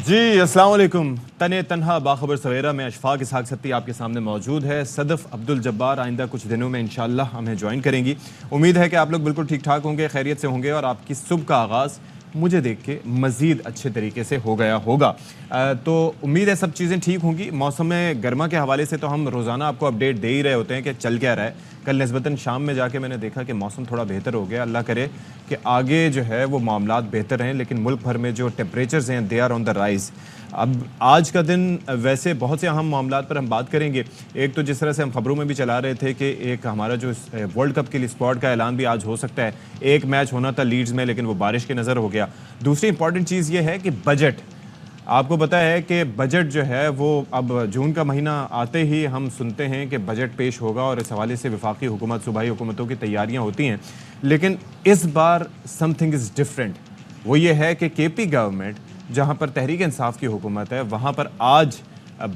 जी अस्सलाम वालेकुम। तने तन्हा बाखबर सवेरा में अशफाक इसहाक सत्ती आपके सामने मौजूद है। सदफ अब्दुल जब्बार आइंदा कुछ दिनों में इंशाअल्लाह हमें ज्वाइन करेंगी। उम्मीद है कि आप लोग बिल्कुल ठीक ठाक होंगे, खैरियत से होंगे और आपकी सुबह का आगाज़ मुझे देख के मज़ीद अच्छे तरीके से हो गया होगा। तो उम्मीद है सब चीज़ें ठीक होंगी। मौसम गर्मा के हवाले से तो हम रोज़ाना आपको अपडेट दे ही रहे होते हैं कि चल क्या रहा है। कल निस्बतन शाम में जाके मैंने देखा कि मौसम थोड़ा बेहतर हो गया। अल्लाह करे कि आगे जो है वो मामलात बेहतर रहें, लेकिन मुल्क भर में जो टेम्परेचर्स हैं they are on the rise. अब आज का दिन वैसे बहुत से अहम मामलात पर हम बात करेंगे। एक तो जिस तरह से हम खबरों में भी चला रहे थे कि एक हमारा जो वर्ल्ड कप के लिए स्पॉट का ऐलान भी आज हो सकता है। एक मैच होना था लीड्स में, लेकिन वो बारिश के नज़र हो गया। दूसरी इंपॉर्टेंट चीज़ ये है कि बजट, आपको पता है कि बजट जो है वो अब जून का महीना आते ही हम सुनते हैं कि बजट पेश होगा और इस हवाले से वफाकी हुकूमत सूबाई हुकूमतों की तैयारियां होती हैं। लेकिन इस बार समथिंग इज़ डिफरेंट। वो ये है कि केपी गवर्नमेंट, जहां पर तहरीक इंसाफ की हुकूमत है, वहां पर आज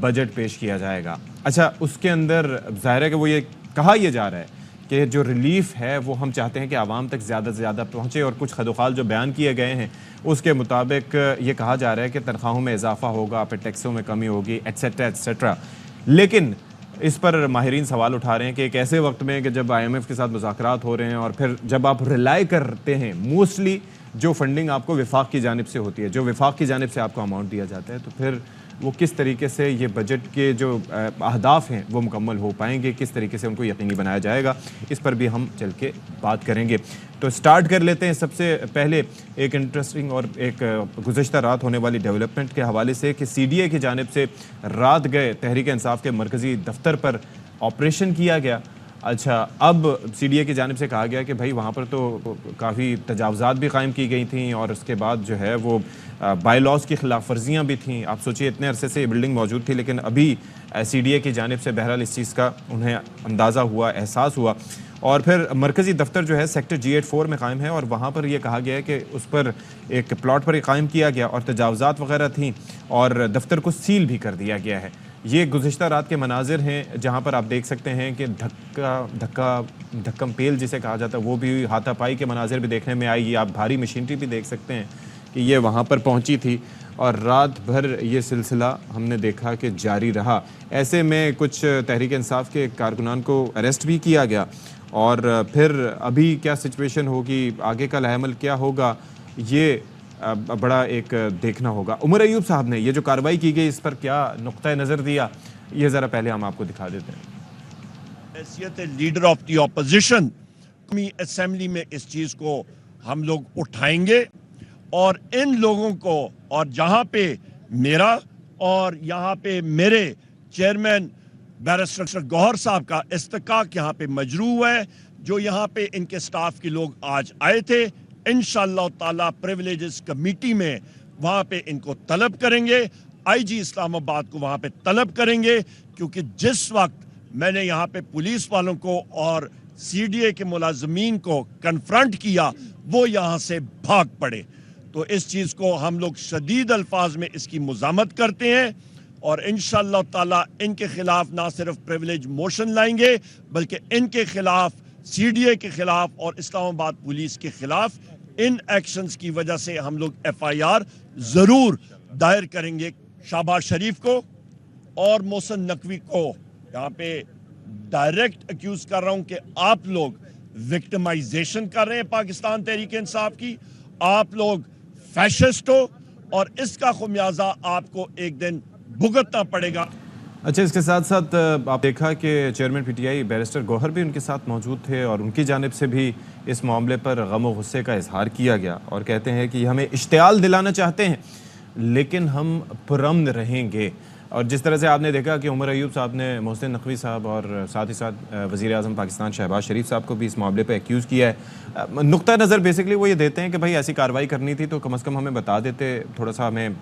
बजट पेश किया जाएगा। अच्छा, उसके अंदर ज़ाहिर है कि वो ये कहा यह जा रहा है कि जो रिलीफ है वो हम चाहते हैं कि आवाम तक ज़्यादा से ज़्यादा पहुँचे, और कुछ खदोखाल जो बयान किए गए हैं उसके मुताबिक ये कहा जा रहा है कि तनख्वाहों में इजाफा होगा, फिर टैक्सों में कमी होगी, एट्सेट्रा एट्सेट्रा। लेकिन इस पर माहिरीन सवाल उठा रहे हैं कि एक ऐसे वक्त में कि जब IMF के साथ मुज़ाकरात हो रहे हैं और फिर जब आप रिलाई करते हैं मोस्टली जो फंडिंग आपको विफाक की जानिब से होती है, जो विफाक की जानिब से आपको अमाउंट दिया जाता है, तो फिर वो किस तरीके से ये बजट के जो अहदाफ हैं वो मुकम्मल हो पाएंगे, किस तरीके से उनको यकीनी बनाया जाएगा, इस पर भी हम चल के बात करेंगे। तो स्टार्ट कर लेते हैं सबसे पहले एक इंटरेस्टिंग और एक गुज़श्ता रात होने वाली डेवलपमेंट के हवाले से कि CDA की जानिब से रात गए तहरीक इंसाफ के मरकज़ी दफ्तर पर ऑपरेशन किया गया। अच्छा, अब CDA की जानिब से कहा गया कि भाई वहाँ पर तो काफ़ी तजावज़ात भी कायम की गई थी और उसके बाद जो है वो बाय लॉज की खिलाफ वर्जियाँ भी थीं। आप सोचिए इतने अरसे से ये बिल्डिंग मौजूद थी, लेकिन अभी CDA की जानिब से बहरहाल इस चीज़ का उन्हें अंदाज़ा हुआ, एहसास हुआ। और फिर मरकज़ी दफ्तर जो है सेक्टर G84 में कायम है और वहाँ पर यह कहा गया है कि उस पर एक प्लॉट पर कायम किया गया और तजावज़ात वगैरह थीं और दफ्तर को सील भी कर दिया गया है। ये गुज़िश्ता रात के मनाजिर हैं जहाँ पर आप देख सकते हैं कि धक्कम पेल जिसे कहा जाता है वो भी, हाथापाई के मनाजिर भी देखने में आई। आप भारी मशीनरी भी देख सकते हैं कि ये वहाँ पर पहुँची थी और रात भर ये सिलसिला हमने देखा कि जारी रहा। ऐसे में कुछ तहरीक इंसाफ के कारकुनान को अरेस्ट भी किया गया और फिर अभी क्या सिचुएशन होगी, आगे का लाहेमल क्या होगा, ये बड़ा एक देखना होगा। उमर अयूब साहब ने ये जो कार्रवाई की गई इस पर क्या नुक्ता नज़र दिया, ये ज़रा पहले हम आपको दिखा देते हैं। हैसियत leader of the opposition assembly में इस चीज़ को हम लोग उठाएंगे और इन लोगों को, और जहाँ पे मेरा और यहाँ पे मेरे चेयरमैन बैरिस्टर गौहर साहब का इस्तकाक यहाँ पे मजरू हुआ है, जो यहाँ पे इनके स्टाफ के लोग आज आए थे, इंशाअल्लाह ताला प्रिविलेजेस कमेटी में वहाँ पे इनको तलब करेंगे, IG इस्लामाबाद को वहाँ पे तलब करेंगे, क्योंकि जिस वक्त मैंने यहाँ पे पुलिस वालों को और CDA के मुलाजमीन को कन्फ्रंट किया वो यहाँ से भाग पड़े। तो इस चीज़ को हम लोग शदीद अल्फाज में इसकी मुज़ामत करते हैं और इंशाअल्लाह ताला इनके खिलाफ ना सिर्फ प्रिविलेज मोशन लाएंगे बल्कि इनके खिलाफ, CDA के खिलाफ और इस्लामाबाद पुलिस के खिलाफ इन एक्शंस की वजह से हम लोग FIR जरूर दायर करेंगे। शाहबाज शरीफ को और मोहसिन नकवी को यहाँ पे डायरेक्ट अक्यूज कर रहा हूं कि आप लोग विक्टिमाइजेशन कर रहे हैं पाकिस्तान तहरीक इंसाफ की, आप लोग फैशिस्ट हो और इसका खुमियाजा आपको एक दिन भुगतना पड़ेगा। अच्छा, इसके साथ साथ आप देखा कि चेयरमैन PTI बैरिस्टर गौहर भी उनके साथ मौजूद थे और उनकी जानिब से भी इस मामले पर गम और गुस्से का इजहार किया गया और कहते हैं कि हमें इश्तियाल दिलाना चाहते हैं लेकिन हम पुरअमन रहेंगे। और जिस तरह से आपने देखा कि उमर अयूब साहब ने मोहसिन नकवी साहब और साथ ही साथ वज़ीर आज़म पाकिस्तान शहबाज शरीफ साहब को भी इस मामले पे एक्यूज़ किया है। नुक्ता नज़र बेसिकली वो ये देते हैं कि भाई ऐसी कार्रवाई करनी थी तो कम से कम हमें बता देते, थोड़ा सा हमें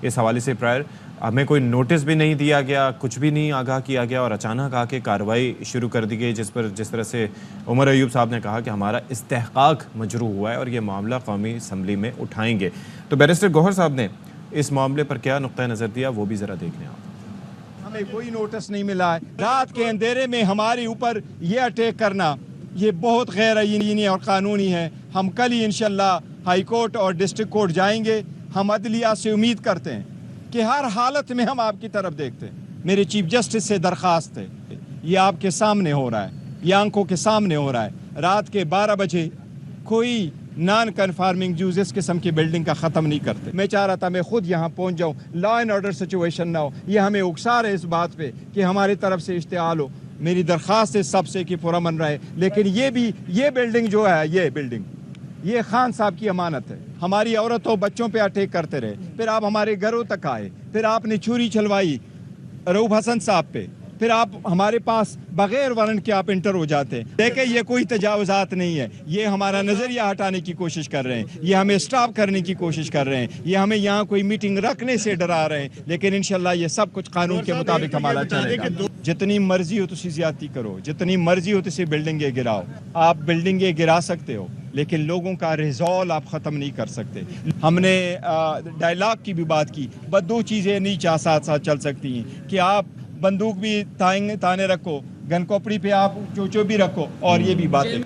इस हवाले से प्रायर हमें कोई नोटिस भी नहीं दिया गया, कुछ भी नहीं आगाह किया गया और अचानक आके कार्रवाई शुरू कर दी गई, जिस तरह से उमर अयूब साहब ने कहा कि हमारा इस्तेहकाक मजरू हुआ है और ये मामला कौमी असम्बली में उठाएंगे। तो बैरिस्टर गौहर साहब ने इस मामले पर क्या नुक्ता नज़र दिया वो भी ज़रा देख लें आप। हमें कोई नोटिस नहीं मिला है। रात के अंधेरे में हमारे ऊपर ये अटैक करना ये बहुत गैर आईनी और कानूनी है। हम कल ही इंशाल्लाह हाई कोर्ट और डिस्ट्रिक्ट कोर्ट जाएंगे हम अदलिया से उम्मीद करते हैं कि हर हालत में हम आपकी तरफ देखते हैं। मेरे चीफ जस्टिस से दरख्वास्त है, ये आपके सामने हो रहा है, ये आंखों के सामने हो रहा है। रात के 12 बजे कोई नॉन कन्फार्मिंग यूज इस किस्म की बिल्डिंग का ख़त्म नहीं करते। मैं चाह रहा था मैं खुद यहाँ पहुँच जाऊँ, लॉ एंड ऑर्डर सिचुएशन ना हो। ये हमें उकसा रहे इस बात पे कि हमारी तरफ से इश्तिहाल हो। मेरी दरख्वास्त है सबसे कि पुरअमन रहे, लेकिन ये बिल्डिंग जो है, ये खान साहब की अमानत है। हमारी औरतों बच्चों पे अटैक करते रहे, फिर आप हमारे घरों तक आए, फिर आपने छुरी चलवाई रऊफ हसन साहब पे, फिर आप हमारे पास बगैर वारंट के आप इंटर हो जाते हैं। देखिए ये कोई तजावुजात नहीं है, ये हमारा नज़रिया हटाने की कोशिश कर रहे हैं, ये हमें स्टॉप करने की कोशिश कर रहे हैं, ये हमें यहाँ कोई मीटिंग रखने से डरा रहे हैं। लेकिन इंशाल्लाह ये सब कुछ कानून के मुताबिक हमारा चलेगा। जितनी मर्जी हो तुसी ज्यादती करो, जितनी मर्जी हो तुसी बिल्डिंगें गिराओ, आप बिल्डिंगें गिरा सकते हो, लेकिन लोगों का रिजॉल्व आप ख़त्म नहीं कर सकते। हमने डायलॉग की भी बात की, बस दो चीज़ें नहीं साथ साथ चल सकती हैं कि आप बंदूक भी ताने रखो, गन खोपड़ी पे आप चोचो भी रखो, और ये भी बातें।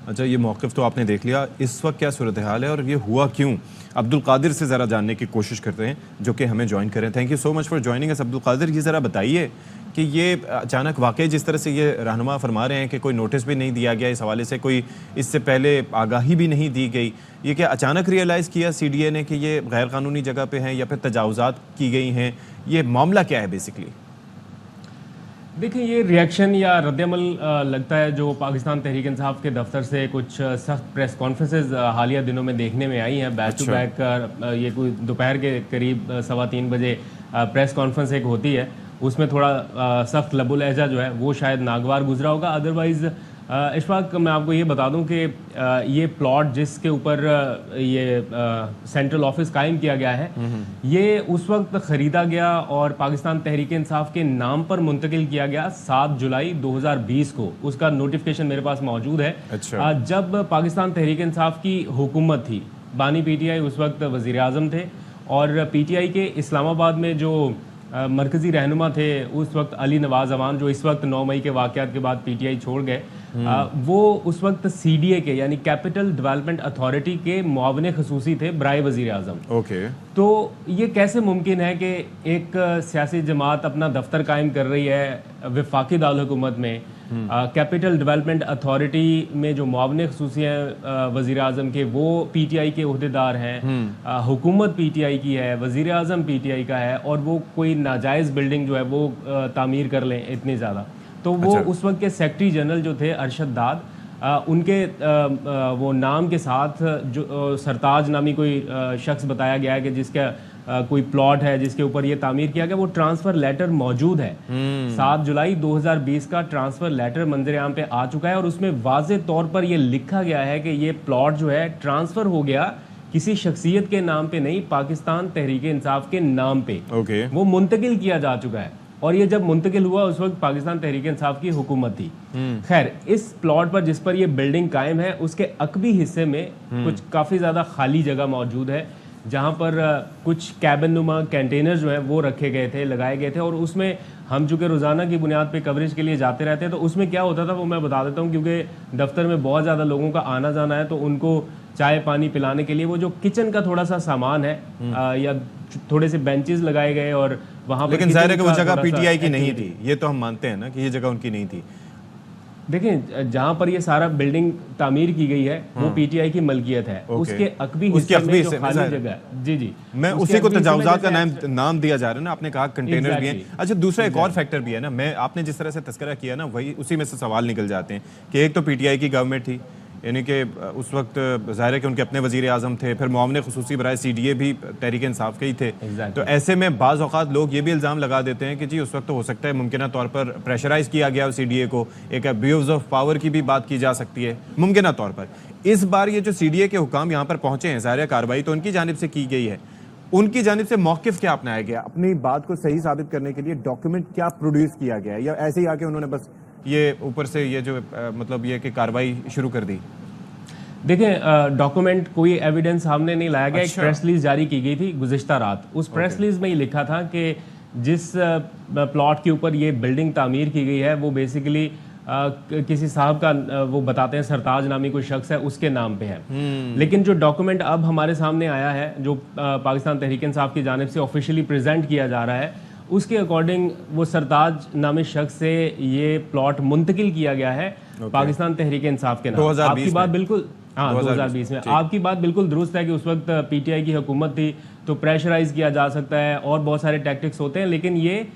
अच्छा, ये मौक़िफ़ तो आपने देख लिया, इस वक्त क्या सूरत हाल है और ये हुआ क्यों? अब्दुल कादिर से ज़रा जानने की कोशिश करते हैं, जो कि हमें ज्वाइन करें। Thank you so much for joining us. Abdul Qadir, ये ज़रा बताइए कि ये अचानक वाकई जिस तरह से ये रहनुमा फरमा रहे हैं कि कोई नोटिस भी नहीं दिया गया, इस हवाले से कोई इससे पहले आगाही भी नहीं दी गई, ये क्या अचानक रियलाइज़ किया CDA ने कि ये गैर कानूनी जगह पे हैं या फिर तजावुज़ात की गई हैं? ये मामला क्या है बेसिकली? देखिए, ये रिएक्शन या रद्दअमल लगता है जो पाकिस्तान तहरीक इंसाफ के दफ्तर से कुछ सख्त प्रेस कॉन्फ्रेंसेस हालिया दिनों में देखने में आई हैं। बैक टू बैक ये कोई दोपहर के करीब 3:15 बजे प्रेस कॉन्फ्रेंस एक होती है, उसमें थोड़ा सख्त लबो लहजा जो है वो शायद नागवार गुजरा होगा। अदरवाइज़ इशफाक, मैं आपको ये बता दूं कि ये प्लॉट जिसके ऊपर ये सेंट्रल ऑफिस कायम किया गया है, ये उस वक्त ख़रीदा गया और पाकिस्तान तहरीक इंसाफ के नाम पर मुंतकिल किया गया 7 जुलाई 2020 को। उसका नोटिफिकेशन मेरे पास मौजूद है। अच्छा। जब पाकिस्तान तहरीक इंसाफ की हुकूमत थी, बानी PTI उस वक्त वज़ीर आज़म थे, और PTI के इस्लामाबाद में जो मरकज़ी रहनुमा थे उस वक्त अली नवाज अवान, जो इस वक्त 9 मई के वाक़यात के बाद PTI छोड़ गए, वो उस वक्त CDA के यानी कैपिटल डेवलपमेंट अथॉरिटी के मुआविन खसूसी थे बराए वज़ीर आज़म। ओके। तो ये कैसे मुमकिन है कि एक सियासी जमात अपना दफ्तर कायम कर रही है वफाकी दारुल-हुकूमत में, कैपिटल डेवलपमेंट अथॉरिटी में जो मुआविन खसूसी हैं वज़ीर आज़म के, वो PTI के उहदेदार हैं, हुकूमत PTI की है, वज़ीर आज़म PTI का है, और वो कोई नाजायज़ बिल्डिंग जो है वो तामीर कर लें इतनी ज़्यादा। तो वो अच्छा। उस वक्त के सेक्रेटरी जनरल जो थे अरशद दाद, उनके वो नाम के साथ जो सरताज नामी कोई शख्स बताया गया है कि जिसका कोई प्लॉट है जिसके ऊपर ये तामीर किया गया, वो ट्रांसफ़र लेटर मौजूद है। 7 जुलाई 2020 का ट्रांसफ़र लेटर मंजर आम पे आ चुका है, और उसमें वाज़े तौर पर ये लिखा गया है कि ये प्लॉट जो है ट्रांसफ़र हो गया किसी शख्सियत के नाम पे नहीं, पाकिस्तान तहरीक इंसाफ के नाम पे। ओके। वो मुंतकिल किया जा चुका है, और ये जब मुंतकिल हुआ उस वक्त पाकिस्तान तहरीक इंसाफ की हुकूमत थी। खैर, इस प्लॉट पर जिस पर ये बिल्डिंग कायम है, उसके अकबी हिस्से में कुछ काफ़ी ज़्यादा खाली जगह मौजूद है, जहाँ पर कुछ कैबिन नुमा कंटेनर जो हैं वो रखे गए थे, लगाए गए थे। और उसमें हम चूँकि रोज़ाना की बुनियाद पे कवरेज के लिए जाते रहते हैं, तो उसमें क्या होता था वो मैं बता देता हूँ, क्योंकि दफ्तर में बहुत ज़्यादा लोगों का आना जाना है, तो उनको चाय पानी पिलाने के लिए वो जो किचन का थोड़ा सा सामान है, या थोड़े से बेंचेस लगाए गए, और वहाँ पर लेकिन जाहिर है कि वो जगह PTI की नहीं थी, ये तो हम मानते हैं ना कि ये जगह उनकी नहीं थी। देखें, जहाँ पर ये सारा बिल्डिंग तामीर की गई है वो PTI की मलकियत है। उसके अकबी हिस्से में जो खाली जगह है, जी मैं उसी को तजावुज़ात का नाम दिया जा रहा है ना, आपने कहा कंटेनर भी है। अच्छा, दूसरा एक और फैक्टर भी है ना, मैं आपने जिस तरह से तस्करा किया ना, वही उसी में से सवाल निकल जाते हैं कि एक तो PTI की गवर्नमेंट थी, यानी कि उस वक्त ज़ाहिर है कि उनके अपने वज़ीर आज़म थे, फिर मुआविन ख़ुसूसी बराए CDA भी तहरीक इंसाफ के ही थे। तो ऐसे में बाज़ औक़ात लोग ये भी इल्ज़ाम लगा देते हैं कि जी उस वक्त तो हो सकता है मुमकिन तौर पर प्रेशराइज़ किया गया CDA को, एक अब्यूज़ ऑफ पावर की भी बात की जा सकती है मुमकिन तौर पर। इस बार ये जो CDA के हुकाम यहाँ पर पहुँचे हैं, ज़ाहिर है कार्रवाई तो उनकी जानिब से की गई है, उनकी जानिब से मौक़िफ़ क्या अपनाया गया, अपनी बात को सही साबित करने के लिए डॉक्यूमेंट क्या प्रोड्यूस किया गया, या ऐसे ही आके उन्होंने बस ये ऊपर से ये जो मतलब ये कि कार्रवाई शुरू कर दी? देखें, डॉक्यूमेंट कोई एविडेंस सामने नहीं लाया गया। एक प्रेस रिलीज जारी की गई थी गुज़िश्ता रात, उस प्रेस रिलीज में ये लिखा था कि जिस प्लॉट के ऊपर ये बिल्डिंग तामीर की गई है वो बेसिकली किसी साहब का वो बताते हैं सरताज नामी कोई शख्स है उसके नाम पे है। लेकिन जो डॉक्यूमेंट अब हमारे सामने आया है, जो पाकिस्तान तहरीक इंसाफ की जानिब से ऑफिशियली प्रेजेंट किया जा रहा है, उसके अकॉर्डिंग वो सरताज नामी शख्स से ये प्लॉट मुंतकिल किया गया है पाकिस्तान तहरीक इंसाफ के नाम। आपकी बात बिल्कुल, हाँ 2020 में आपकी बात बिल्कुल दुरुस्त है कि उस वक्त पीटीआई की हुकूमत थी तो प्रेशराइज किया जा सकता है और बहुत सारे टैक्टिक्स होते हैं, लेकिन ये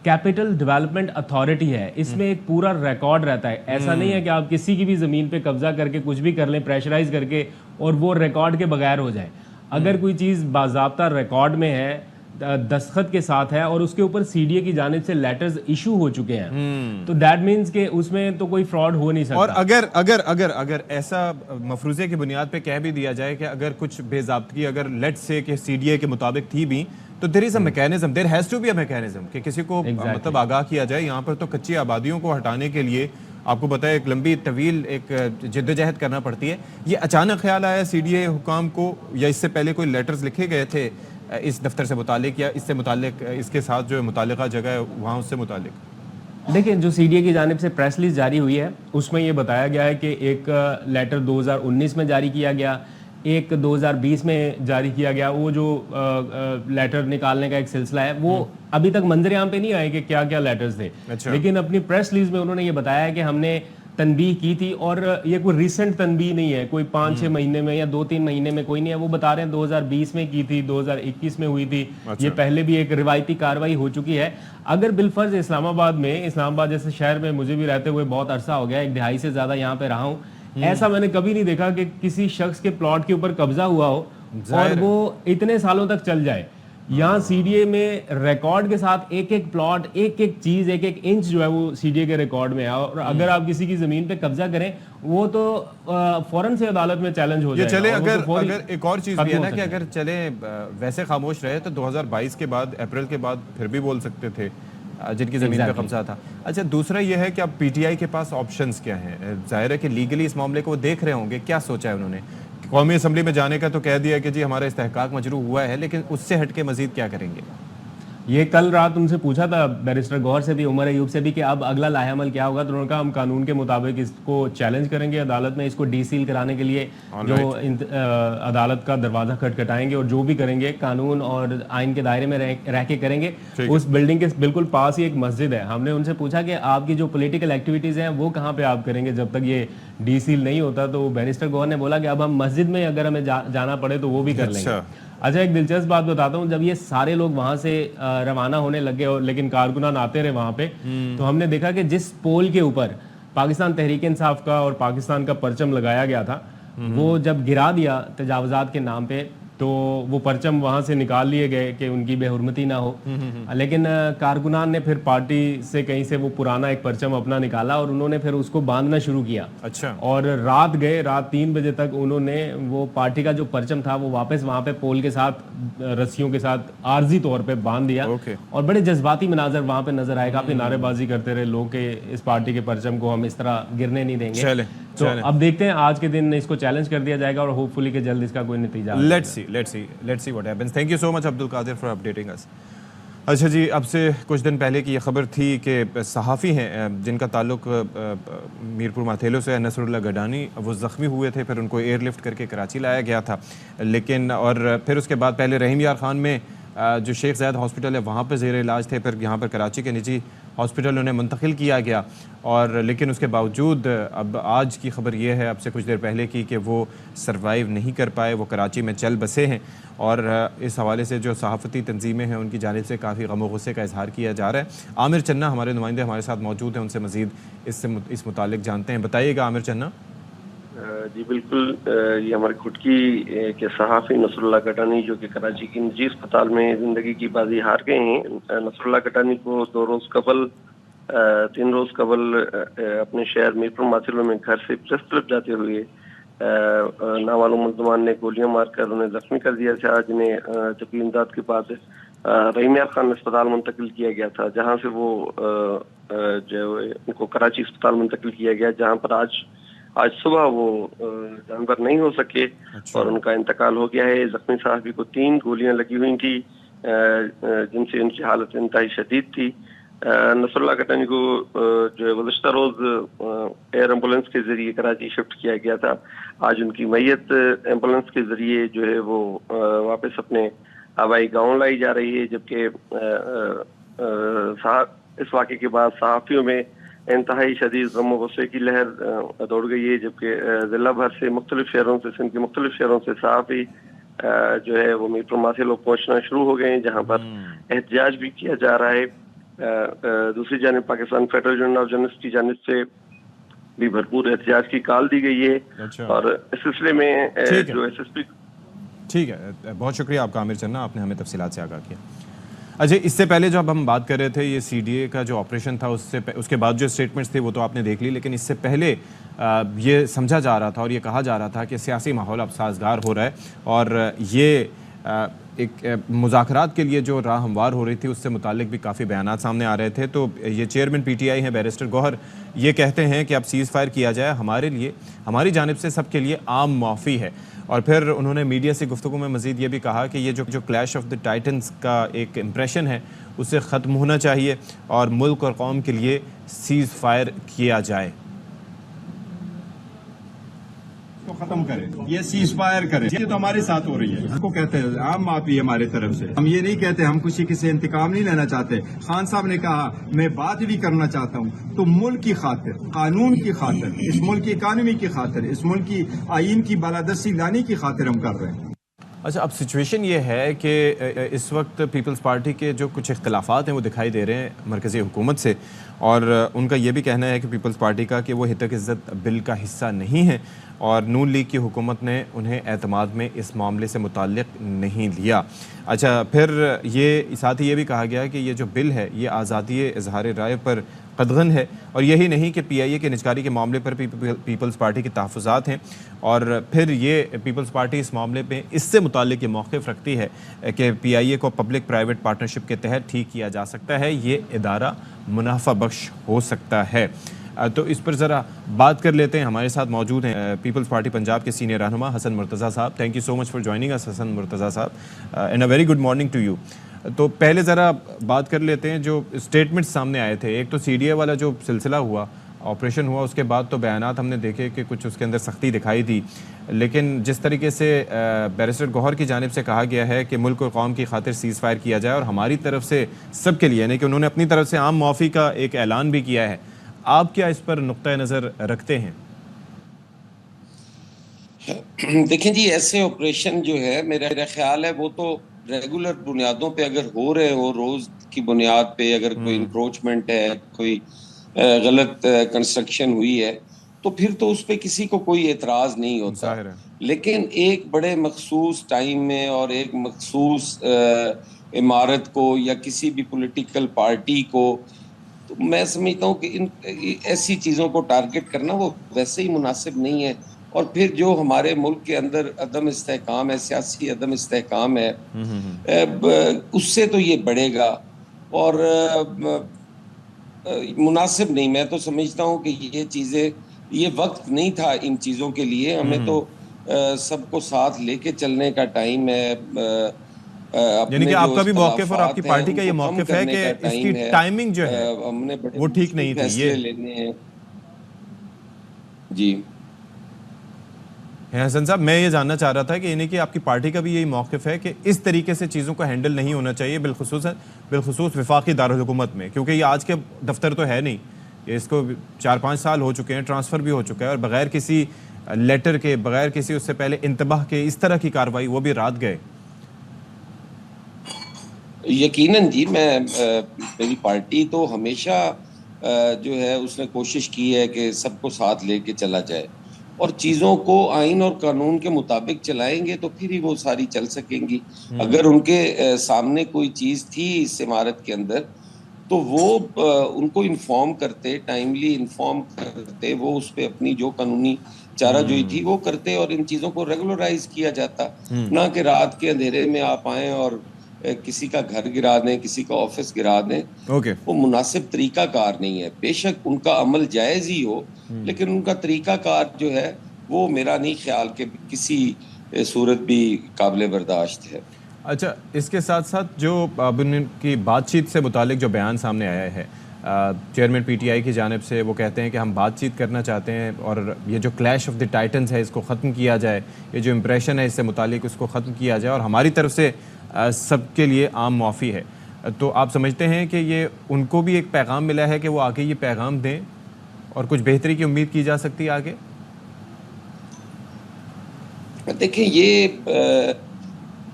कैपिटल डेवलपमेंट अथॉरिटी है, इसमें एक पूरा रिकॉर्ड रहता है। ऐसा नहीं है कि आप किसी की भी ज़मीन पे कब्जा करके कुछ भी कर लें प्रेशराइज करके और वो रिकॉर्ड के बगैर हो जाए। अगर कोई चीज़ बाज़ाब्ता रिकॉर्ड में है, दस्तखत के साथ है और उसके ऊपर सीडीए की जानिब से लेटर्स इशू हो चुके हैं, तो दैट मीन्स कि उसमें तो कोई फ्रॉड हो नहीं सकता। और अगर अगर अगर अगर ऐसा मफरूजे की बुनियाद पे कह भी दिया जाए कि अगर कुछ बेज़ाब्तगी अगर लेट्स से कि सीडीए के मुताबिक थी भी, तो there is a mechanism, there has to be a mechanism कि किसी को मतलब आगाह किया जाए। यहाँ पर तो कच्ची आबादियों को हटाने के लिए आपको पता है एक लंबी तवील एक जिद्दोजहद करना पड़ती है। ये अचानक ख्याल आया सीडीए हुकाम को, या इससे पहले कोई लेटर्स लिखे गए थे इस दफ्तर से मुतालिक, या इससे मुतालिक इसके साथ जो मुतालिका जगह है वहाँ उससे मुतालिक? देखिए, जो सीडीए की जानिब से प्रेस रिलीज जारी हुई है उसमें ये बताया गया है कि एक लेटर 2019 में जारी किया गया, एक 2020 में जारी किया गया। वो जो लेटर निकालने का एक सिलसिला है वो अभी तक मंजर आम पे नहीं आए कि क्या क्या लेटर्स थे। अच्छा। लेकिन अपनी प्रेस रिलीज में उन्होंने ये बताया है कि हमने तनबीह की थी, और ये कोई रिसेंट तनबीह नहीं है, कोई 5-6 महीने में या 2-3 महीने में कोई नहीं है। वो बता रहे हैं 2020 में की थी, 2021 में हुई थी। अच्छा। ये पहले भी एक रिवायती कार्रवाई हो चुकी है। अगर बिलफर्ज इस्लामाबाद जैसे शहर में मुझे भी रहते हुए बहुत अरसा हो गया, 1 दहाई से ज्यादा यहाँ पे रहा हूँ, ऐसा मैंने कभी नहीं देखा कि किसी शख्स के प्लॉट के ऊपर कब्जा हुआ हो और वो इतने सालों तक चल जाए। यहाँ सीडीए में रिकॉर्ड के साथ एक एक प्लॉट, एक एक चीज, एक एक इंच जो है वो सीडीए के रिकॉर्ड में है। और अगर आप किसी की जमीन पे कब्जा करें वो तो फौरन से अदालत में चैलेंज हो जाएगा। चले अगर एक और चीज भी है ना कि अगर चले वैसे खामोश रहे तो 2022 के बाद, अप्रैल के बाद फिर भी बोल सकते थे जिनकी जमीन पे कब्जा था। अच्छा, दूसरा ये है कि अब पीटीआई के पास ऑप्शंस क्या हैं? जाहिर है कि लीगली इस मामले को वो देख रहे होंगे, क्या सोचा है उन्होंने? कौमी असम्बली में जाने का तो कह दिया कि जी हमारा इस्तेहकाक मजरू हुआ है, लेकिन उससे हटके मजीद क्या करेंगे? ये कल रात उनसे पूछा था बैरिस्टर गौहर से भी, उमर अयूब से भी, कि अब अगला लाहेअमल क्या होगा। तो उन्होंने कहा हम कानून के मुताबिक इसको चैलेंज करेंगे अदालत में, इसको डीसील कराने के लिए जो अदालत का दरवाजा खटखटाएंगे और जो भी करेंगे कानून और आइन के दायरे में रह के करेंगे। उस बिल्डिंग के बिल्कुल पास ही एक मस्जिद है। हमने उनसे पूछा कि आपकी जो पॉलिटिकल एक्टिविटीज़ हैं वो कहाँ पे आप करेंगे जब तक ये डीसील नहीं होता। तो बैरिस्टर गौहर ने बोला कि अब हम मस्जिद में अगर हमें जाना पड़े तो वो भी कर लेंगे। अच्छा, एक दिलचस्प बात बताता हूँ, जब ये सारे लोग वहां से रवाना होने लगे और लेकिन कारकुनान आते रहे वहां पे, तो हमने देखा कि जिस पोल के ऊपर पाकिस्तान तहरीक इंसाफ का और पाकिस्तान का परचम लगाया गया था, वो जब गिरा दिया तजावुजात के नाम पे, तो वो परचम वहां से निकाल लिए गए कि उनकी बेहुरमती ना हो। लेकिन कारकुनान ने फिर पार्टी से कहीं से वो पुराना एक परचम अपना निकाला और उन्होंने फिर उसको बांधना शुरू किया। अच्छा। और रात 3 बजे तक उन्होंने वो पार्टी का जो परचम था वो वापस वहां पे पोल के साथ रस्सियों के साथ आर्जी तौर पे बांध दिया। और बड़े जज्बाती मनाजर वहां पे नजर आए, काफी नारेबाजी करते रहे लोग कि इस पार्टी के परचम को हम इस तरह गिरने नहीं देंगे। तो अब देखते हैं, आज के दिन इसको चैलेंज कर दिया जाएगा और होपफुली कि जल्द इसका कोई नतीजा। Let's see what happens. Thank you so much Abdul Qadir for updating us. अच्छा जी, अब से कुछ दिन पहले की ये खबर थी कि सहाफ़ी हैं जिनका ताल्लुक मीरपुर माथेलो से, नसरुल्लाह गडानी, वो ज़ख्मी हुए थे, फिर उनको एयरलिफ्ट करके कराची लाया गया था। लेकिन और फिर उसके बाद पहले रहीम यार खान में जो शेख ज़ायद हॉस्पिटल है वहाँ पर ज़ेर इलाज थे, फिर यहाँ पर कराची के निजी हॉस्पिटल उन्हें मुंतकिल किया गया। और लेकिन उसके बावजूद अब आज की खबर ये है, अब से कुछ देर पहले की, कि वो सरवाइव नहीं कर पाए, वो कराची में चल बसे हैं। और इस हवाले से जो सहाफ़ती तंजीमें हैं उनकी जानिब से काफ़ी गम व गुस्से का इजहार किया जा रहा है। आमिर चन्ना हमारे नुमाइंदे हमारे साथ मौजूद हैं, उनसे मज़ीद इस मुतालिक जानते हैं। बताइएगा आमिर चन्ना। जी बिल्कुल, ये हमारी खुदकी के सहाफ़ी नसरुल्लाह गडानी जो कि कराची की निजी अस्पताल में ज़िंदगी की बाजी हार गए हैं। नसरुल्लाह गडानी को 3 रोज़ कबल अपने शहर मीरपुर माथेलो में घर से प्रेस क्लब जाते हुए नामालूम मुल्ज़मान ने गोलियां मारकर उन्हें जख्मी कर दिया था, जिन्हें तबी इमदाद के बाद रहीम यार खान अस्पताल मुंतकिल किया गया था, जहाँ से वो जो उनको कराची अस्पताल मुंतकिल किया गया, जहाँ पर आज सुबह वो जानवर नहीं हो सके। अच्छा। और उनका इंतकाल हो गया है। जख्मी साहबी को 3 गोलियां लगी हुई थी, जिनसे उनकी हालत इंतहाई शदीद थी। नसरुल्लाह कटनी को जो है गुज़श्ता रोज एयर एम्बुलेंस के जरिए कराची शिफ्ट किया गया था। आज उनकी मैयत एम्बुलेंस के जरिए जो है वो वापस अपने आबाई गांव लाई जा रही है, जबकि इस वाक़े के बाद सहाफ़ियों में इंतहाई शदीद गम व गुस्से की लहर दौड़ गई है, जबकि ज़िला भर से मुख्तलिफ शहरों से सिंध के मुख्तलिफ शहरों से सहाफ़ी जो है वो मीरपुर माथे लोग पहुँचना शुरू हो गए हैं, जहाँ पर एहतजाज भी किया जा रहा है। दूसरी जानिब Pakistan federal union of journalist की जानिब से भी भरपूर एहतजाज की कॉल दी गई है। अच्छा। और इस सिलसिले में जो SSP। ठीक है, बहुत शुक्रिया आपका आमिर चन्ना, आपने हमें तफसीलात से आगाह किया। अच्छा, इससे पहले जब हम बात कर रहे थे ये CDA का जो ऑपरेशन था उसके बाद जो स्टेटमेंट्स थे वो तो आपने देख ली, लेकिन इससे पहले ये समझा जा रहा था और ये कहा जा रहा था कि सियासी माहौल अब साजगार हो रहा है और ये एक मुज़ाकरात के लिए जो राह हमवार हो रही थी उससे मुतालिक भी काफ़ी बयानात सामने आ रहे थे। तो ये चेयरमैन PTI हैं बैरिस्टर गौहर, ये कहते हैं कि अब सीज़ फायर किया जाए, हमारे लिए, हमारी जानिब से सबके लिए आम माफ़ी है। और फिर उन्होंने मीडिया से गुफ्तगू में मज़ीद ये भी कहा कि ये जो क्लैश ऑफ द टाइटन्स का एक इम्प्रेशन है उसे ख़त्म होना चाहिए और मुल्क और कौम के लिए सीज़ फायर किया जाए। तो खत्म करें, ये सीज फायर करें। ये तो हमारे साथ हो रही है, इसको कहते हैं आम माफी हमारे तरफ से। हम ये नहीं कहते, हम किसी से इंतकाम नहीं लेना चाहते। खान साहब ने कहा मैं बात भी करना चाहता हूँ, तो मुल्क की खातिर, कानून की खातिर, इस मुल्क की इकानमी की खातिर, इस मुल्क की आइन की बालादस्ती लाने की खातिर हम कर रहे हैं। अच्छा, अब सिचुएशन ये है कि इस वक्त पीपल्स पार्टी के जो कुछ इख्तलाफात हैं वो दिखाई दे रहे हैं मरकज़ी हुकूमत से, और उनका ये भी कहना है कि पीपल्स पार्टी का कि वो हितक इज़्ज़त बिल का हिस्सा नहीं है और नून लीग की हुकूमत ने उन्हें एतमाद में इस मामले से मुताल्लिक नहीं लिया। अच्छा, फिर ये साथ ही ये भी कहा गया कि ये जो बिल है ये आज़ादी इज़हार राय पर कदगन है, और यही नहीं कि PIA के निजकारी के मामले पर पीपल्स पार्टी के तहफ़्फ़ुज़ात हैं, और फिर ये पीपल्स पार्टी इस मामले में इससे मुताल्लिक ये मौक़िफ़ रखती है कि PIA को पब्लिक प्राइवेट पार्टनरशिप के तहत ठीक किया जा सकता है, ये इदारा मुनाफा बख्श हो सकता है। तो इस पर ज़रा बात कर लेते हैं। हमारे साथ मौजूद हैं पीपल्स पार्टी पंजाब के सीनियर रहनुमा Hasan Murtaza sahab. Thank you so much for joining us Hasan Murtaza sahab, and a very good morning to you. तो पहले ज़रा बात कर लेते हैं जो स्टेटमेंट्स सामने आए थे। एक तो CDA वाला जो सिलसिला हुआ, ऑपरेशन हुआ, उसके बाद तो बयानात हमने देखे कि कुछ उसके अंदर सख्ती दिखाई दी, लेकिन जिस तरीके से बैरिस्टर गौहर की जानिब से कहा गया है कि मुल्क और कौम की खातिर सीज़ फायर किया जाए और हमारी तरफ से सबके लिए, यानी कि उन्होंने अपनी तरफ से आम माफ़ी का एक ऐलान भी किया है, आप क्या इस पर नुक्ता नज़र रखते हैं? देखें जी, ऐसे ऑपरेशन जो है मेरा ख्याल है वो तो रेगुलर बुनियादों पे अगर हो रहे हो, रोज की बुनियाद पे अगर कोई इंक्रोचमेंट है, कोई गलत कंस्ट्रक्शन हुई है, तो फिर तो उस पर किसी को कोई एतराज़ नहीं होता। लेकिन एक बड़े मखसूस टाइम में और एक मखसूस इमारत को या किसी भी पॉलिटिकल पार्टी को, तो मैं समझता हूँ कि इन ऐसी चीज़ों को टारगेट करना वो वैसे ही मुनासिब नहीं है। और फिर जो हमारे मुल्क के अंदर अदम इस्तेहकाम है, सियासी अदम इस्तेहकाम है, उससे तो ये बढ़ेगा और मुनासिब नहीं। मैं तो समझता हूँ कि ये चीज़ें, ये वक्त नहीं था इन चीज़ों के लिए। हमें तो सबको साथ लेके चलने का टाइम है। यानी कि आपका भी मौक़िफ़ और आपकी पार्टी का ये मौक़िफ़ है कि इसकी टाइमिंग जो है हमने वो ठीक नहीं थी, ये लेने हैं। जी हसन साहब, मैं ये जानना चाह रहा था कि यानी कि आपकी पार्टी का भी यही मौक़िफ़ है कि इस तरीके से चीज़ों को हैंडल नहीं होना चाहिए, बिलखुसूस वफाकी दारुल हुकूमत में, क्योंकि ये आज के दफ्तर तो है नहीं, इसको 4-5 साल हो चुके हैं, ट्रांसफ़र भी हो चुका है, और बग़ैर किसी लेटर के, बग़ैर किसी उससे पहले इंतबाह के इस तरह की कार्रवाई, वो भी रात गए। यकीनन जी, मेरी पार्टी तो हमेशा जो है उसने कोशिश की है कि सबको साथ लेके चला जाए, और चीज़ों को आइन और कानून के मुताबिक चलाएंगे तो फिर ही वो सारी चल सकेंगी। अगर उनके सामने कोई चीज़ थी इस इमारत के अंदर, तो वो उनको इन्फॉर्म करते, टाइमली इन्फॉर्म करते, वो उस पर अपनी जो कानूनी चाराजोई थी वो करते और इन चीज़ों को रेगुलराइज किया जाता, ना कि रात के अंधेरे में आप आएँ और किसी का घर गिरा दें, किसी का ऑफिस गिरा दें। वो मुनासिब तरीका कार नहीं है। बेशक उनका अमल जायज़ ही हो, लेकिन उनका तरीका कार जो है वो मेरा नहीं ख्याल कि किसी सूरत भी काबिल बर्दाश्त है। अच्छा, इसके साथ साथ जो अब उनकी बातचीत से मुतालिक जो बयान सामने आया है चेयरमैन पीटीआई की जानिब से, वो कहते हैं कि हम बातचीत करना चाहते हैं और ये जो क्लैश ऑफ द टाइटन्स है इसको ख़त्म किया जाए, ये जो इम्प्रेशन है इससे मुतालिक उसको ख़त्म किया जाए और हमारी तरफ से सबके लिए आम माफ़ी है। तो आप समझते हैं कि ये उनको भी एक पैगाम मिला है कि वो आगे ये पैगाम दें और कुछ बेहतरी की उम्मीद की जा सकती है आगे? देखिए, ये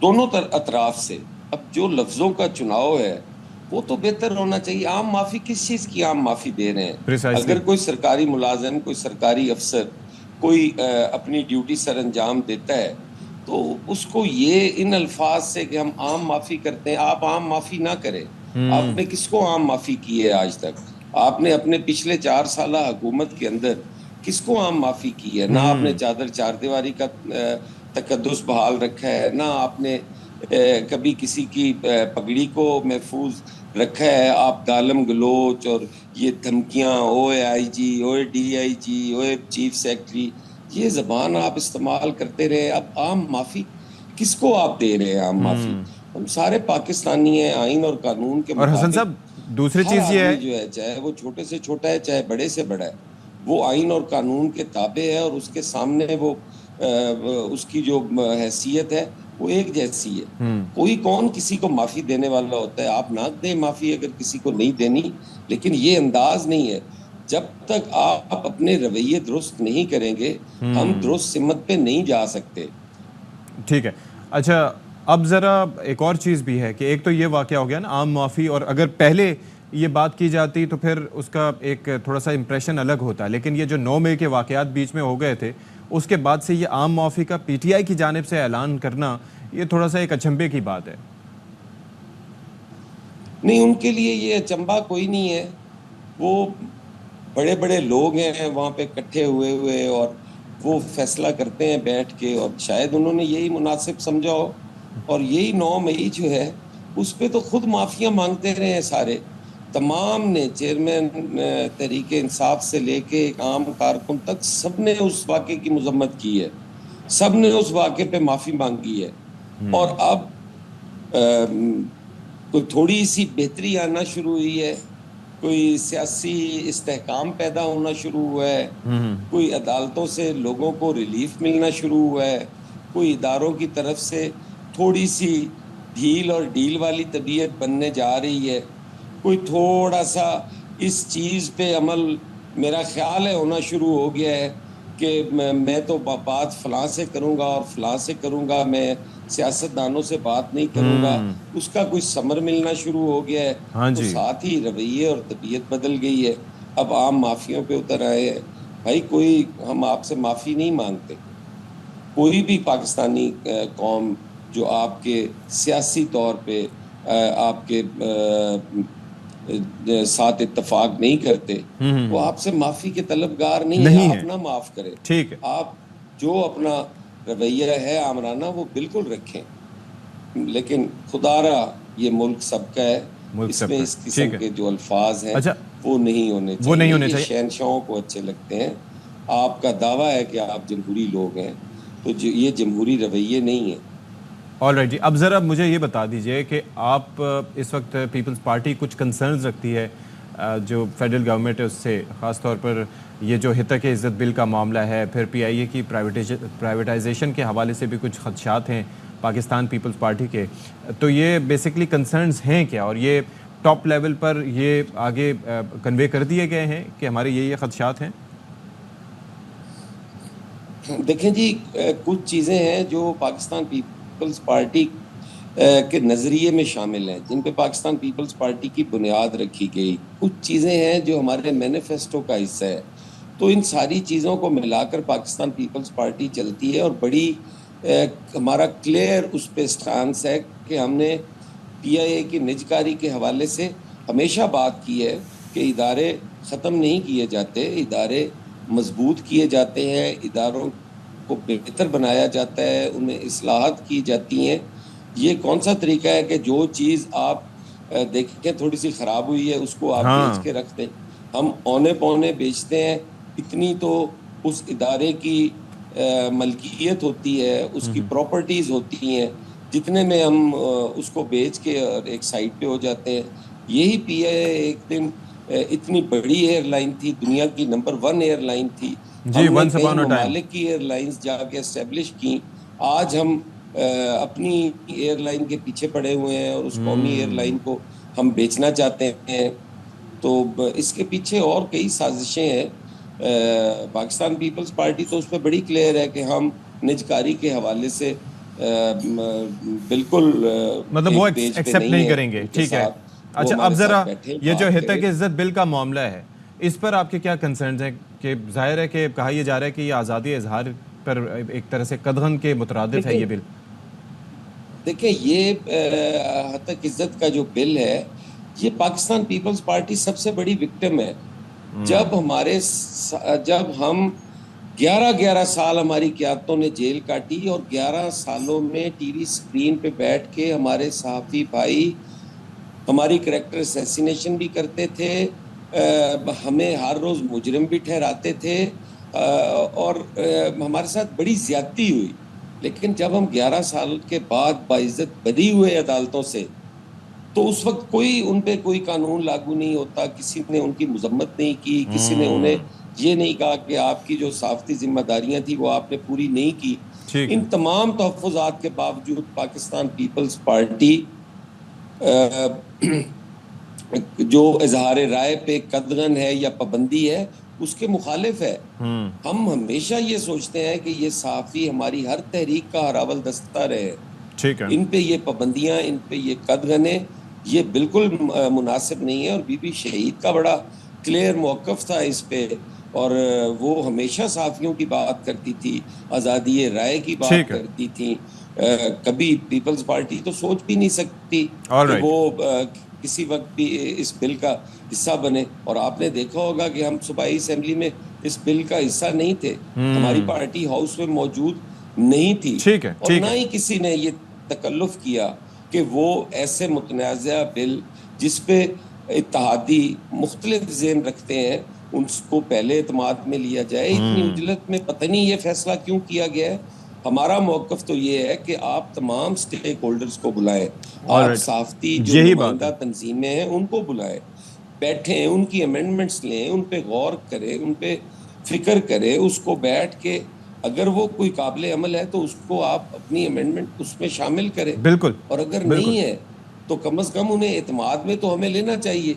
दोनों अतराफ से अब जो लफ्जों का चुनाव है वो तो बेहतर होना चाहिए। आम माफी किस चीज की आम माफी दे रहे हैं? Precisely. अगर कोई सरकारी मुलाजिम, कोई सरकारी अफसर कोई अपनी ड्यूटी सर अंजाम देता है तो उसको ये इन अल्फाज से कि हम आम माफी करते हैं, आप आम माफी ना करें। आपने किसको आम माफी की है आज तक? आपने अपने पिछले 4 साल हुकूमत के अंदर किसको आम माफी की है? ना आपने चादर चारदीवारी का तकद्दुस बहाल रखा है, ना आपने कभी किसी की पगड़ी को महफूज रखा है। आप गालम गलोच और ये धमकियां, ओए आईजी, ओए डीआईजी, ओए चीफ सेक्रेटरी, ये जबान आप इस्तेमाल करते रहे। अब आम माफी किसको आप दे रहे हैं? आम माफी हम सारे पाकिस्तानी हैं, आइन और कानून के और हसन साहब, दूसरी चीज ये है जो है, चाहे वो छोटे से छोटा है चाहे बड़े से बड़ा है, वो आइन और कानून के ताबे है और उसके सामने वो उसकी जो हैसियत है वो एक जैसी है। कोई कौन किसी को माफी देने वाला होता है? आप ना दें माफी अगर किसी को नहीं देनी, लेकिन ये अंदाज नहीं है। जब तक आप अपने रवैये दुरुस्त नहीं करेंगे हम दुरुस्त सिमत पे नहीं जा सकते। ठीक है। अच्छा, अब ज़रा एक और चीज़ भी है कि एक तो ये वाक़या हो गया ना आम माफ़ी, और अगर पहले ये बात की जाती तो फिर उसका एक थोड़ा सा इम्प्रेशन अलग होता, लेकिन ये जो 9 मई के वाक़यात बीच में हो गए थे उसके बाद से ये आम माफ़ी का पीटीआई की जानिब से ऐलान करना ये थोड़ा सा एक अचंभे की बात है। नहीं, उनके लिए ये अचंभा कोई नहीं है। वो बड़े बड़े लोग हैं वहाँ पे इकट्ठे हुए और वो फैसला करते हैं बैठ के, और शायद उन्होंने यही मुनासिब समझा हो। और यही 9 मई जो है उस पे तो खुद माफियाँ मांगते रहे हैं सारे, तमाम ने, चेयरमैन तहरीक इंसाफ से लेके एक आम कारकुन तक, सब ने उस वाक़े की मजम्मत की है, सब ने उस वाक़े पे माफ़ी मांगी है। और अब कोई थोड़ी सी बेहतरी आना शुरू हुई है, कोई सियासी इस्तेहकाम पैदा होना शुरू हुआ है, कोई अदालतों से लोगों को रिलीफ मिलना शुरू हुआ है, कोई इदारों की तरफ से थोड़ी सी ढील और डील वाली तबीयत बनने जा रही है, कोई थोड़ा सा इस चीज़ पे अमल मेरा ख्याल है होना शुरू हो गया है कि मैं तो बात फलां से करूँगा और फलां से करूँगा, मैं सियासतदानों से बात नहीं करूँगा, उसका कोई समर मिलना शुरू हो गया है। हाँ तो जी। साथ ही रवैये और तबीयत बदल गई है। अब आम माफियों पे उतर आए हैं। भाई, कोई हम आपसे माफ़ी नहीं मांगते। कोई भी पाकिस्तानी कौम जो आपके सियासी तौर पे आपके साथ इत्तफाक नहीं करते वो आपसे माफी के तलबगार नहीं है। आप ना माफ करें, ठीक है। आप जो अपना रवैया है आमराना वो बिल्कुल रखें, लेकिन खुदारा ये मुल्क सबका है, इसमें इस किस्म के जो अल्फाज हैं अच्छा, वो नहीं होने चाहिए। वो नहीं होने ये चाहिए। शहनशाहों को अच्छे लगते हैं। आपका दावा है कि आप जमहूरी लोग हैं, तो ये जमहूरी रवैये नहीं है। ऑल राइट जी, अब ज़रा मुझे ये बता दीजिए कि आप इस वक्त पीपल्स पार्टी कुछ कंसर्न्स रखती है जो फेडरल गवर्नमेंट है उससे, ख़ास तौर पर ये जो हितक इज़्ज़त बिल का मामला है, फिर पीआईए की प्राइवेटाइजेशन के हवाले से भी कुछ खदशात हैं पाकिस्तान पीपल्स पार्टी के, तो ये बेसिकली कंसर्न्स हैं क्या, और ये टॉप लेवल पर ये आगे कन्वे कर दिए गए हैं कि हमारे ये खदशात हैं? देखें जी, कुछ चीज़ें हैं जो पाकिस्तान पीपल्स पार्टी के नज़रिए में शामिल हैं, जिन पे पाकिस्तान पीपल्स पार्टी की बुनियाद रखी गई। कुछ चीज़ें हैं जो हमारे मैनिफेस्टो का हिस्सा है। तो इन सारी चीज़ों को मिलाकर पाकिस्तान पीपल्स पार्टी चलती है और बड़ी हमारा क्लियर उस पे स्टांस है कि हमने पीआईए की निजकारी के हवाले से हमेशा बात की है कि इदारे ख़त्म नहीं किए जाते, इदारे मजबूत किए जाते हैं, इदारों को बेहतर बनाया जाता है, उनमें इस्लाहत की जाती हैं। ये कौन सा तरीका है कि जो चीज़ आप देखें थोड़ी सी ख़राब हुई है उसको आप बेच के रख दें? हम औने पौने बेचते हैं, इतनी तो उस इदारे की मलकियत होती है, उसकी प्रॉपर्टीज़ होती हैं, जितने में हम उसको बेच के और एक साइड पे हो जाते हैं। यही पीआईए एक दिन इतनी बड़ी एयरलाइन थी, दुनिया की नंबर 1 एयरलाइन थी। जी, हमने once कई upon a time। ममालिक की एयरलाइंस जाके एस्टेब्लिश की। आज हम अपनी एयरलाइन के पीछे पड़े हुए हैं और उस कौमी एयरलाइन को हम बेचना चाहते हैं। तो इसके पीछे और कई साजिशें हैं। पाकिस्तान पीपल्स पार्टी तो उस पर बड़ी क्लियर है कि हम निजकारी के हवाले से बिल्कुल मतलब वो एक पेज पे एक्सेप्ट नहीं है करेंगे, उनके ठीक है। साथ। वो अच्छा, अब हमारे जरा साथ बैठे, ये जो बात हितक करें। इज्जत बिल का मामला है, इस पर आपके क्या कंसर्न्स हैं? कि जाहिर है कि कहा यह जा रहा है कि ये आज़ादी इजहार पर एक तरह से कदगन के मुतरादिफ है ये बिल। देखिए, ये हतक इज्जत का जो बिल है, ये पाकिस्तान पीपल्स पार्टी सबसे बड़ी विक्टिम है। जब हम 11 साल हमारी क़यादतों ने जेल काटी और 11 सालों में टीवी स्क्रीन पे बैठ के हमारे सहाफ़ी भाई हमारी करैक्टर असैसिनेशन भी करते थे, हमें हर रोज़ मुजरिम भी ठहराते थे, और हमारे साथ बड़ी ज्यादती हुई। लेकिन जब हम 11 साल के बाद बाइज्जत बरी हुए अदालतों से, तो उस वक्त कोई उन पे कोई कानून लागू नहीं होता, किसी ने उनकी मजम्मत नहीं की, किसी ने उन्हें ये नहीं कहा कि आपकी जो साफ़ती जिम्मेदारियां थी वो आपने पूरी नहीं की। इन तमाम तहफ़्फ़ुज़ात के बावजूद पाकिस्तान पीपल्स पार्टी जो इजहार राय पे कदगन है या पाबंदी है, उसके मुखालिफ है। हम हमेशा ये सोचते हैं कि ये साफ़ी हमारी हर तहरीक का हरावल दस्ता रहे। ठीक है। इन पे ये पाबंदियां, इन पे ये कदगने, ये बिल्कुल मुनासिब नहीं है। और बीबी शहीद का बड़ा क्लियर मौक़िफ़ था इस पे, और वो हमेशा साफ़ियों की बात करती थी, आज़ादी राय की बात करती थी। कभी पीपल्स पार्टी तो सोच भी नहीं सकती कि वो किसी वक्त भी इस बिल का हिस्सा बने। और आपने देखा होगा कि हम सूबाई असेंबली में इस बिल का हिस्सा नहीं थे, हमारी पार्टी हाउस में मौजूद नहीं थी। और ना ही किसी ने ये तकल्लुफ़ किया कि वो ऐसे मुतनाज़ा बिल जिस पे इत्तेहादी मुख्तलिफ ज़हन रखते हैं, उनको पहले एतमाद में लिया जाए। इतनी उजलत में पता नहीं ये फैसला क्यों किया गया है। हमारा मौक़िफ़ तो ये है कि आप तमाम स्टेक होल्डर्स को बुलाएं, आप साफ़ती जो नुमाइंदा तंजीमें हैं उनको बुलाएं, बैठें, उनकी अमेंडमेंट्स लें, उन पे गौर करें, उन पे फिक्र करें, उसको बैठ के अगर वो कोई काबिल अमल है तो उसको आप अपनी अमेंडमेंट उसमें शामिल करें। बिल्कुल। और अगर नहीं है तो कम से कम उन्हें एतमाद में तो हमें लेना चाहिए।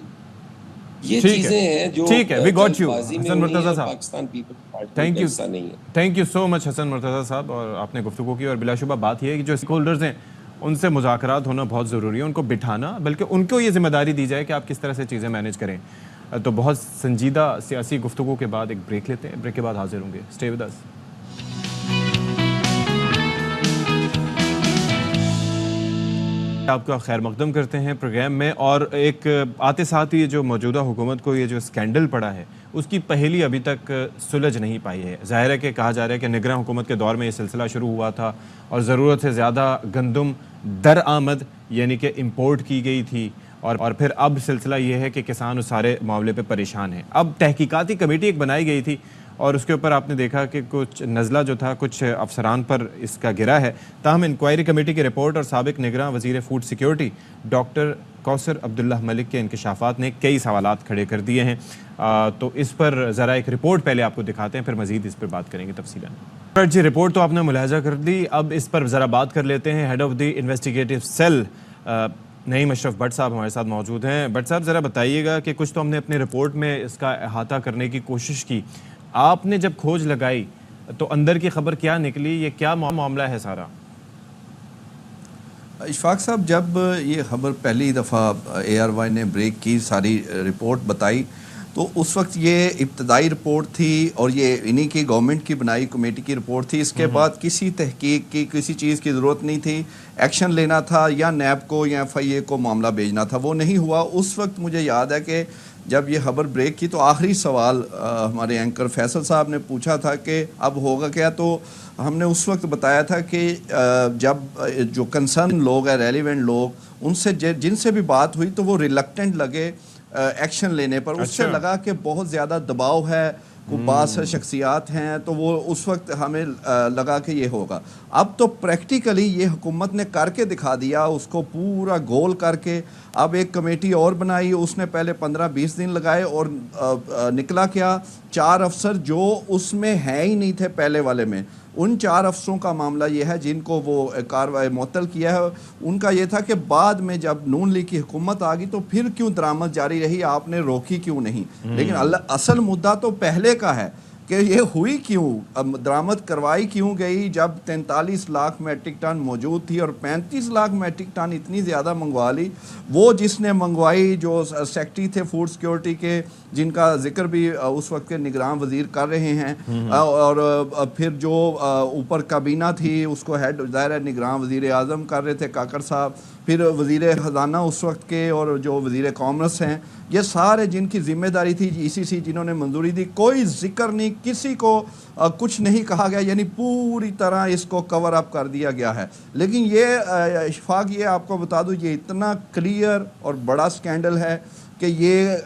ये चीजें हैं जो ठीक है, we got you Hasan Murtaza sahab. Pakistan Peoples Party का हिस्सा नहीं है। Thank you so much Hasan Murtaza sahab. और आपने गुफ्तगू की, और बिलाशुबा बात यह है कि जो स्टेक होल्डर्स हैं उनसे मुज़ाकरात होना बहुत ज़रूरी है, उनको बिठाना, बल्कि उनको ये जिम्मेदारी दी जाए कि आप किस तरह से चीज़ें मैनेज करें। तो बहुत संजीदा सियासी गुफ्तगू के बाद एक ब्रेक लेते हैं, ब्रेक के बाद हाजिर होंगे। Stay with us. आपका खैर मकदम करते हैं प्रोग्राम में। और एक आते साथ ही जो मौजूदा हुकूमत को ये जो स्कैंडल पड़ा है उसकी पहली अभी तक सुलझ नहीं पाई है। ज़ाहिर है कि कहा जा रहा है कि निगरान हुकूमत के दौर में ये सिलसिला शुरू हुआ था और ज़रूरत से ज़्यादा गंदम दरआमद यानी कि इम्पोर्ट की गई थी, और फिर अब सिलसिला ये है कि किसान उस सारे मामले पे परेशान हैं। अब तहकीकाती कमेटी एक बनाई गई थी और उसके ऊपर आपने देखा कि कुछ नज़ला जो था कुछ अफसरान पर इसका गिरा है। ताहम इंक्वायरी कमेटी की रिपोर्ट और साबिक निगरान वज़ीर food security doctor Kausar Abdullah Malik के इंकशाफात ने कई सवालात खड़े कर दिए हैं। तो इस पर ज़रा एक रिपोर्ट पहले आपको दिखाते हैं, फिर मज़ीद इस पर बात करेंगे तफसीलन। जी, रिपोर्ट तो आपने मुलाहजा कर दी, अब इस पर ज़रा बात कर लेते हैं। Head of the investigative cell Naeem Ashraf Bhatt sahab हमारे साथ मौजूद हैं। भट्ट साहब, ज़रा बताइएगा कि कुछ तो हमने अपनी रिपोर्ट में इसका अहाता करने की कोशिश की, आपने जब खोज लगाई तो अंदर की खबर क्या निकली, ये क्या मामला है सारा? इशफाक साहब, जब ये खबर पहली दफ़ा ARY ने ब्रेक की, सारी रिपोर्ट बताई, तो उस वक्त ये इब्तदाई रिपोर्ट थी और ये इन्हीं की गवर्नमेंट की बनाई कमेटी की रिपोर्ट थी। इसके बाद किसी तहकीक की किसी चीज़ की ज़रूरत नहीं थी। एक्शन लेना था या नैब को या FIA को मामला भेजना था, वो नहीं हुआ। उस वक्त मुझे याद है कि जब ये खबर ब्रेक की तो आखिरी सवाल हमारे एंकर फैसल साहब ने पूछा था कि अब होगा क्या, तो हमने उस वक्त बताया था कि जब जो कंसर्न लोग हैं, रेलिवेंट लोग, उनसे जिनसे भी बात हुई तो वो रिलक्टेंट लगे एक्शन लेने पर। उससे लगा कि बहुत ज़्यादा दबाव है, को बास शख्सियात हैं, तो वो उस वक्त हमें लगा कि ये होगा। अब तो प्रैक्टिकली ये हुकूमत ने करके दिखा दिया, उसको पूरा गोल करके। अब एक कमेटी और बनाई, उसने पहले 15-20 दिन लगाए और निकला क्या, 4 अफसर जो उसमें है ही नहीं थे पहले वाले में, उन 4 अफसरों का मामला ये है जिनको वो कार्रवाई मुअत्तल किया है। उनका ये था कि बाद में जब नून लीग की हुकूमत आ गई तो फिर क्यों दरामद जारी रही, आपने रोकी क्यों नहीं। लेकिन असल मुद्दा तो पहले का है कि ये हुई क्यों, दरामद करवाई क्यों गई जब 43 लाख मेट्रिक टन मौजूद थी और 35 लाख मेट्रिक टन इतनी ज़्यादा मंगवा ली। वो जिसने मंगवाई, जो सेक्रेटरी थे फूड सिक्योरिटी के, जिनका जिक्र भी उस वक्त के निगरान वजीर कर रहे हैं, और फिर जो ऊपर काबीना थी उसको हेड ज़ाहिर निगरान वजीर आज़म कर रहे थे काकर साहब, फिर वजीर ख़जाना उस वक्त के और जो वजीर कॉमर्स हैं, ये सारे जिनकी जिम्मेदारी थी ECC जिन्होंने मंजूरी दी, कोई जिक्र नहीं, किसी को कुछ नहीं कहा गया, यानी पूरी तरह इसको कवर अप कर दिया गया है। लेकिन ये इशफाक, ये आपको बता दूं, ये इतना क्लियर और बड़ा स्कैंडल है कि ये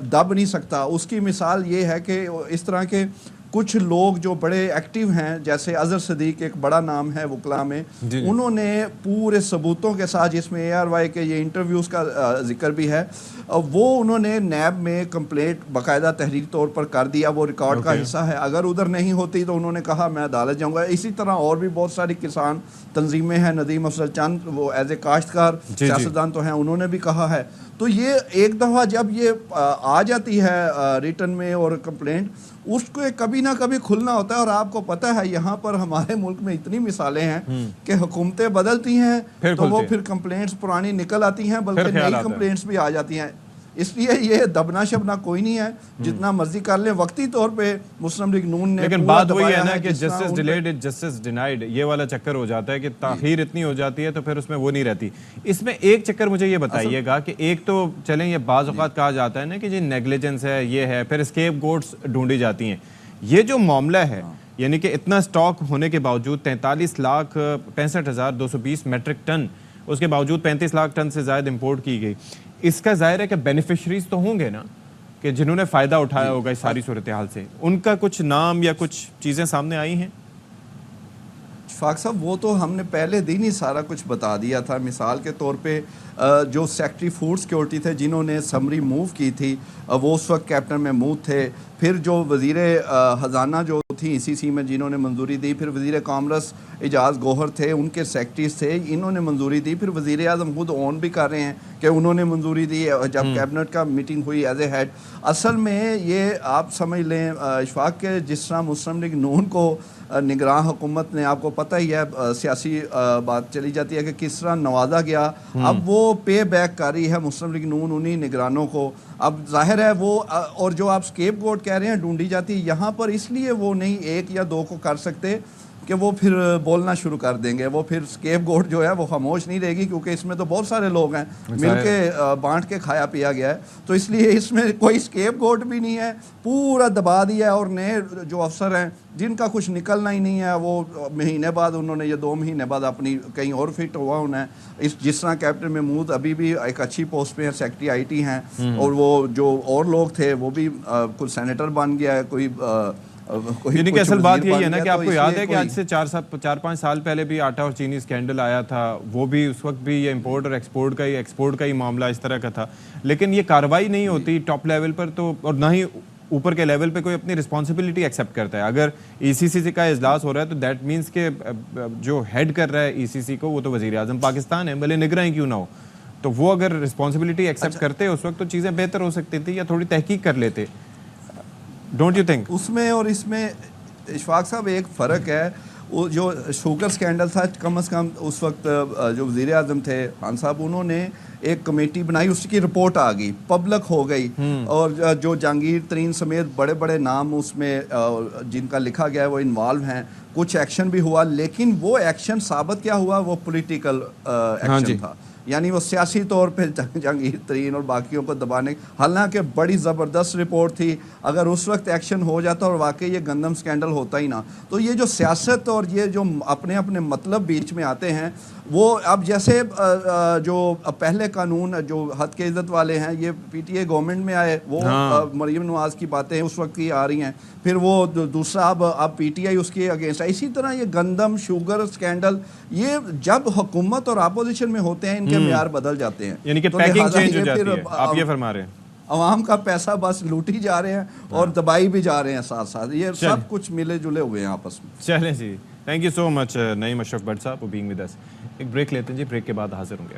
दब नहीं सकता। उसकी मिसाल ये है कि इस तरह के कुछ लोग जो बड़े एक्टिव हैं, जैसे अजहर सदीक एक बड़ा नाम है वकला में, उन्होंने पूरे सबूतों के साथ, जिसमें ARY के ये इंटरव्यूज़ का जिक्र भी है, वो उन्होंने नैब में कंप्लेंट बाकायदा तहरीरी तौर पर कर दिया, वो रिकॉर्ड का हिस्सा है। अगर उधर नहीं होती तो उन्होंने कहा मैं अदालत जाऊंगा। इसी तरह और भी बहुत सारी किसान तंजीमें हैं, नदीम अफजल चंद वो एज ए काश्तकार सियासतदान तो हैं, उन्होंने भी कहा है। तो ये एक दफ़ा जब ये आ जाती है रिटर्न में और कंप्लेंट, उसको कभी ना कभी खुलना होता है। और आपको पता है यहाँ पर हमारे मुल्क में इतनी मिसालें हैं कि हुकूमतें बदलती हैं तो वो फिर कंप्लेंट्स पुरानी निकल आती हैं, बल्कि नई कंप्लेंट्स भी आ जाती हैं। इसलिए ये दबना शबना कोई नहीं है, जितना मर्जी कर लें। वक्ती तौर पे मुस्लिम लीग नून ने, लेकिन बात वही है ना कि justice delayed is justice denied, ये वाला चक्कर हो जाता है कि ताखीर इतनी हो जाती है तो फिर उसमें वो नहीं रहती। इसमें एक चक्कर मुझे ये बताइएगा कि एक तो चलें ये बाज़ औक़ात कहा जाता है ना कि जी नेग्लिजेंस है, ये है, फिर स्केप गोट्स ढूंढी जाती हैं। ये जो मामला है, यानी कि इतना स्टॉक होने के बावजूद 43,65,220 मेट्रिक टन, उसके बावजूद 35 लाख टन से ज़्यादा इंपोर्ट की गई, इसका जाहिर है कि बेनिफिशरीज तो होंगे ना, कि जिन्होंने फ़ायदा उठाया होगा इस सारी सूरत हाल से, उनका कुछ नाम या कुछ चीज़ें सामने आई हैं? फाक साहब, वो तो हमने पहले दिन ही सारा कुछ बता दिया था। मिसाल के तौर पे जो सेक्रेटरी फूड सिक्योरिटी थे जिन्होंने समरी मूव की थी, वो उस वक्त कैप्टन महमूद थे। फिर जो वज़ीर ख़जाना जो थी ECC में जिन्होंने मंजूरी दी, फिर वज़ीर कॉमर्स एजाज गौहर थे, उनके सेक्रेटरीज थे, इन्होंने मंजूरी दी। फिर वज़ीर आज़म खुद ऑन भी कर रहे हैं कि उन्होंने मंजूरी दी जब कैबिनेट का मीटिंग हुई एज ए हेड। असल में ये आप समझ लें इशफाक के, जिस तरह मुस्लिम लीग नून को निगरान हुकूमत ने, आपको पता ही है सियासी बात चली जाती है कि किस तरह नवाजा गया, अब वो पे बैक कर रही है मुस्लिम लीग नून उन्हीं निगरानों को। अब जाहिर है वो, और जो आप स्केप गोट कह रहे हैं ढूंढी जाती है यहाँ पर, इसलिए वो नहीं 1 या 2 को कर सकते कि वो फिर बोलना शुरू कर देंगे। वो फिर स्केप गोट जो है वो खामोश नहीं रहेगी, क्योंकि इसमें तो बहुत सारे लोग हैं, मिलके बांट के खाया पिया गया है। तो इसलिए इसमें कोई स्केप गोट भी नहीं है, पूरा दबा दिया है। और नए जो अफसर हैं जिनका कुछ निकलना ही नहीं है, वो महीने बाद उन्होंने, ये 2 महीने बाद अपनी कहीं और फिट हुआ उन्हें। जिस तरह कैप्टन महमूद अभी भी एक अच्छी पोस्ट पे है, सेक्रेटरी IT हैं, और वो जो और लोग थे वो भी कुछ सेनेटर बन गया है, कोई यानी कि असल बात यही है ना कि आपको याद है कि आज से 4-5 साल पहले भी आटा और चीनी स्कैंडल आया था, वो भी उस वक्त भी ये इंपोर्ट और एक्सपोर्ट का ही मामला इस तरह का था। लेकिन ये कार्रवाई नहीं होती टॉप लेवल पर, तो और ना ही ऊपर के लेवल पे कोई अपनी रिस्पॉन्सिबिलिटी एक्सेप्ट करता है। अगर ECC का इजलास हो रहा है तो दैट मीन्स के जो हेड कर रहा है ECC को, वो तो वज़ीर आज़म पाकिस्तान है, भले निगरानी क्यों ना हो, तो वो अगर रिस्पॉन्सिबिलिटी एक्सेप्ट करते उस वक्त तो चीज़ें बेहतर हो सकती थी, या थोड़ी तहकीक कर लेते। Don't you think? उसमें और इसमें इशफाक साहब एक फ़र्क है। वो जो शुगर स्कैंडल था, कम से कम उस वक्त जो वज़ीर आज़म थे खान साहब, उन्होंने एक कमेटी बनाई, उसकी रिपोर्ट आ गई, पब्लिक हो गई, और जो जहांगीर तरीन समेत बड़े बड़े नाम उसमें जिनका लिखा गया है वो इन्वॉल्व हैं। कुछ एक्शन भी हुआ, लेकिन वो एक्शन साबित क्या हुआ, वो पॉलिटिकल एक्शन था, यानी वो सियासी तौर पे जहांगीर तरीन और बाकियों को दबाने। हालांकि बड़ी ज़बरदस्त रिपोर्ट थी, अगर उस वक्त एक्शन हो जाता और वाकई ये गंदम स्कैंडल होता ही ना, तो ये जो सियासत और ये जो अपने अपने मतलब बीच में आते हैं, वो अब जैसे जो पहले कानून जो हद के इज्जत वाले हैं, ये पीटीआई गवर्नमेंट में आए, वो मरीम नवाज की बातें उस वक्त की आ रही हैं, फिर वो दूसरा अब पीटीआई उसके अगेंस्ट है। इसी तरह ये गंदम शुगर स्कैंडल, ये जब हुकूमत और अपोजिशन में होते हैं इनके मेयार बदल जाते हैं, यानी कि तो पैकिंग लिहाजा चेंज हो ये जाती फिर है, आप ये फरमा रहे हैं। अवाम का पैसा बस लूटी जा रहे हैं और दबाई भी जा रहे हैं साथ साथ, ये सब कुछ मिले जुले हुए हैं आपस में। चलें जी, thank you so much Naeem Ashraf Bhatt sahab for being with us. एक ब्रेक लेते हैं जी, ब्रेक के बाद हाजिर होंगे।